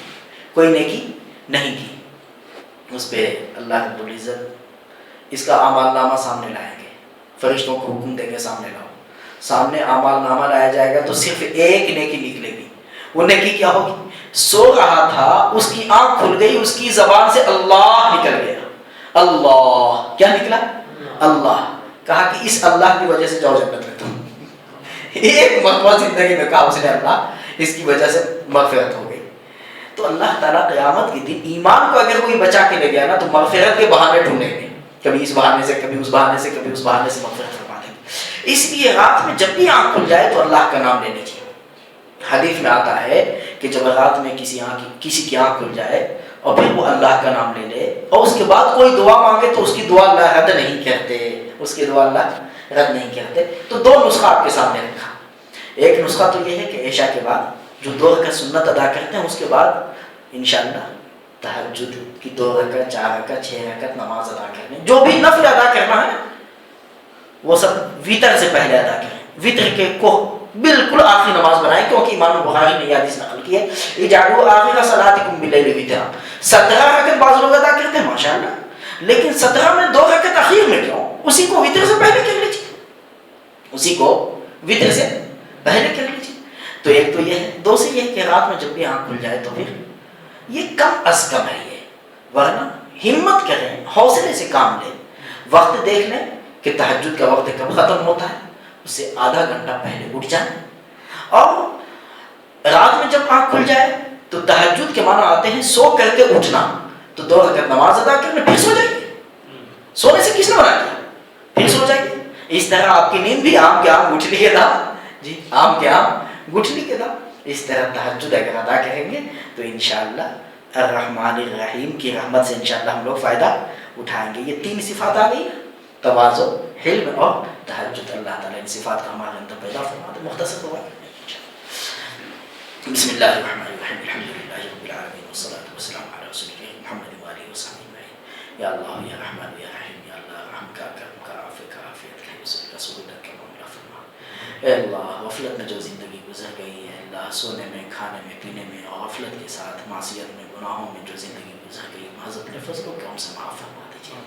کوئی نیکی نہیں کی۔ اس پہ اللہ رب العزت اس کا اعمال نامہ سامنے لائیں گے، فرشتوں کو حکم دیں گے سامنے لاؤ، سامنے اعمال نامہ لایا جائے گا تو صرف ایک نیکی نکلے گی۔ وہ نیکی کیا ہوگی؟ سو رہا تھا، اس کی آنکھ کھل گئی، اس کی زبان سے اللہ نکل گیا۔ اللہ کیا نکلا؟ اللہ۔ کہا کہ اس اللہ کی وجہ سے جاؤ جنت میں تم۔ ایک مرتبہ زندگی میں کہا اس نے اللہ، اس کی وجہ سے مغفرت ہو گئی۔ تو اللہ تعالیٰ قیامت کے دن ایمان کو اگر کوئی بچا کے لے گیا نا تو مغفرت کے بہانے ڈھونڈیں گے، کبھی اس بہانے سے، کبھی اس بہانے سے، کبھی اس بہانے سے مغفرت فرما دیں گے۔ اس لیے رات میں جب بھی آنکھ کھل جائے تو اللہ کا نام لے لیجیے۔ حدیث میں آتا ہے کہ جب رات میں کسی کی آنکھ کھل جائے اور پھر وہ اللہ کا نام لے لے اور اس کے بعد کوئی دعا مانگے تو اس کی دعا اللہ رد نہیں کرتے، اس کی دعا اللہ رد نہیں کرتے۔ تو 2 نسخہ آپ کے سامنے رکھا۔ ایک نسخہ تو یہ ہے کہ عشاء کے بعد جو 2 رکعت سنت ادا کرتے ہیں، اس کے بعد انشاءاللہ تہجد کی 2 رکعت 4 رکعت 6 رکعت نماز ادا کرنے، جو بھی نفل ادا کرنا ہے وہ سب وطر سے پہلے ادا کریں، وطر کے کو بالکل آخری نماز بنائیں، کیونکہ امام بخاری نے یہ حدیث نقل کی ہے اجعلوا آخر صلاتکم باللیل وطرا. 17 رکعت بعض لوگ ادا کرتے ہیں ماشاءاللہ، لیکن 17 میں 2 رکعت اخیر میں کیوں؟ اسی کو وطر سے پہلے کر لیجیے، اسی کو وطر سے پہلے کر لیجیے. تو ایک تو یہ ہے. دوسری یہ کہ رات میں جب بھی آنکھ کھل جائے تو پھر یہ کم از کم ہے یہ، ورنہ ہمت کریں، حوصلے سے کام لیں، وقت دیکھ لیں کہ تہجد کا وقت کب ختم ہوتا ہے، اس سے آدھا گھنٹہ پہلے اٹھ جائیں. اور رات میں جب آنکھ کھل جائے تو تہجد کے معنی آتے ہیں سو کر کے اٹھنا، تو 2 رکعت نماز ادا کرنے پھر سو جائیے. سونے سے کس نے منع کیا؟ پھر سو جائیے. اس طرح آپ کی نیند بھی آم کے آم گٹھلی کے دام، جی آم کے آم گٹھلی کے دام. اس طرح تہجد اگر ادا کریں گے تو انشاءاللہ الرحمن الرحیم کی رحمت سے انشاءاللہ ہم لوگ فائدہ اٹھائیں گے. یہ 3 صفات آ گئی، تواضع، حلم اور تہجد. اللہ تعالیٰ ان صفات کا ہمارے اندر پیدا فرما دے. مختصر ہوا. بسم اللہ الرحمن الرحیم الحمدللہ رب العالمین والصلاة والسلام علی رسول اللہ محمد وآلہ وصحبہ اجمعین. یا اللہ یا رحمان یا رحیم، یا اللہ رحم کا، کرم کا، عافیت کا، عافیت کا، سہولت کا معاملہ فرما. اے اللہ غفلت میں جو زندگی گزر گئی ہے، اللہ سونے میں، کھانے میں، پینے میں اور غفلت کے ساتھ معصیت میں، گناہوں میں جو زندگی گزر گئی، محض اپنے فضل و کرم سے معاف فرما دیجیے،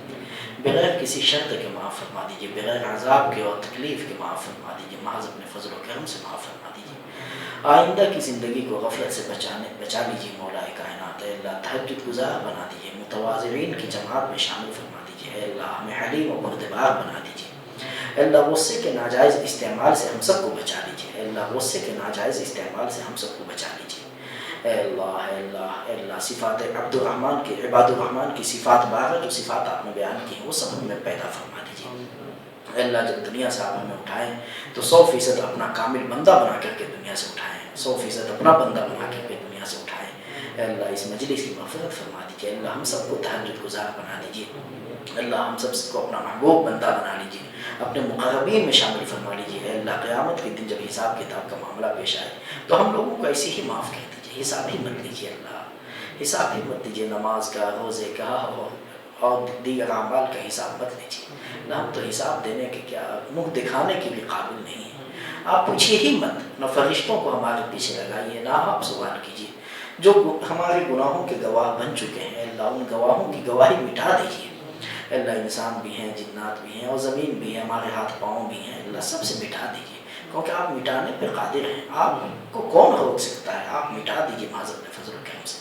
بغیر کسی شرط کے معاف فرما دیجیے، بغیر عذاب کے اور تکلیف کے معاف فرما دیجیے، محض اپنے فضل و کرم سے معاف فرما دیجیے. آئندہ کی زندگی کو غفلت سے بچا لیجیے مولا کائنات. اے اللہ تہجد گزار بنا دیجیے، متواضعین کی جماعت میں شامل فرما دیجیے. اے اللہ ہمیں حلیم و بردبار بنا دیجیے. اے اللہ غصے کے ناجائز استعمال سے ہم سب کو بچا لیجیے. اے اللہ غصے کے ناجائز استعمال سے ہم سب کو بچا لیجیے. اے اللہ اے اللہ اے اللہ صفات عبد الرحمن کے، عباد الرحمن کی صفات 12 جو صفات آپ نے بیان کی ہیں وہ سب ہمیں پیدا فرما دیجیے. اے اللہ جب دنیا سے آپ ہمیں اٹھائیں تو 100% اپنا کامل بندہ بنا کر کے دنیا سے اٹھائیں، 100% اپنا بندہ بنا کر کے دنیا سے اٹھائیں. اے اللہ اس مجلس کی مغفرت فرما دیجیے. اللہ ہم سب کو تہجد گزار بنا دیجیے. اللہ ہم سب کو اپنا محبوب بندہ بنا لیجیے، اپنے مقربین میں شامل فرما لیجیے. اے اللہ قیامت کے دن جب حساب کتاب کا معاملہ پیش آئے تو ہم لوگوں کو ایسے ہی معاف کر دیجیے، حساب ہی مت لیجیے. اللہ حساب ہی مت لیجیے، نماز کا، روزے کا اور دیگر اعمال کا حساب مت لیجیے. نہ ہم تو حساب دینے کے کیا، منہ دکھانے کے بھی قابل نہیں ہیں. آپ پوچھیے ہی مت، نہ فرشتوں کو ہمارے پیچھے لگائیے، نہ آپ سوال کیجیے. جو ہمارے گناہوں کے گواہ بن چکے ہیں اللہ ان گواہوں کی گواہی مٹا دیجیے. اللہ انسان بھی ہیں، جنات بھی ہیں اور زمین بھی ہے، ہمارے ہاتھ پاؤں بھی ہیں، اللہ سب سے مٹا دیجیے، کیونکہ آپ مٹانے پہ قادر ہیں. آپ کو کون روک سکتا ہے؟ آپ مٹا دیجیے محض اپنے فضل و کرم سے،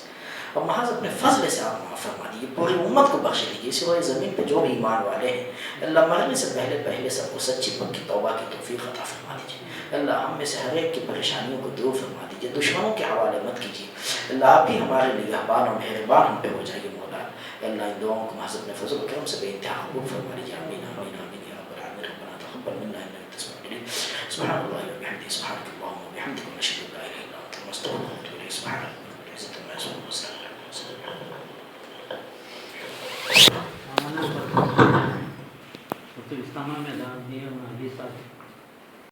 اور محض اپنے فضل سے آپ معاف فرما دیجیے. پوری امت کو بخش دیجیے، سوائے زمین پہ جو بھی ایمان والے ہیں اللہ مرنے سے پہلے سب کو سچی پکی توبہ کی توفیق عطا فرما دیجیے. اللہ ہم میں سے ہر ایک کی پریشانیوں کو دور فرما دیجیے، دشمنوں کے حوالے مت کیجیے. اللہ آپ بھی ہمارے نگہبان اور مہربان ہم پہ ہو جائیے مولا. اللہ ان دعاؤں کو محض اپنے فضل و کرم سے بے انتہا قبول فرما لیجیے. آمین آمین آمین یا رب العالمین. ربنا تقبل منا انک انت السمیع العلیم. سبحان اللہ وبحمدہ، سبحانک اللہم وبحمدک، ونشهد ان لا اله الا انت، نستغفرک ونتوب الیک. سبحان ربک رب العزة عما یصفون وسلام علی المرسلین. استعمال میں حدیث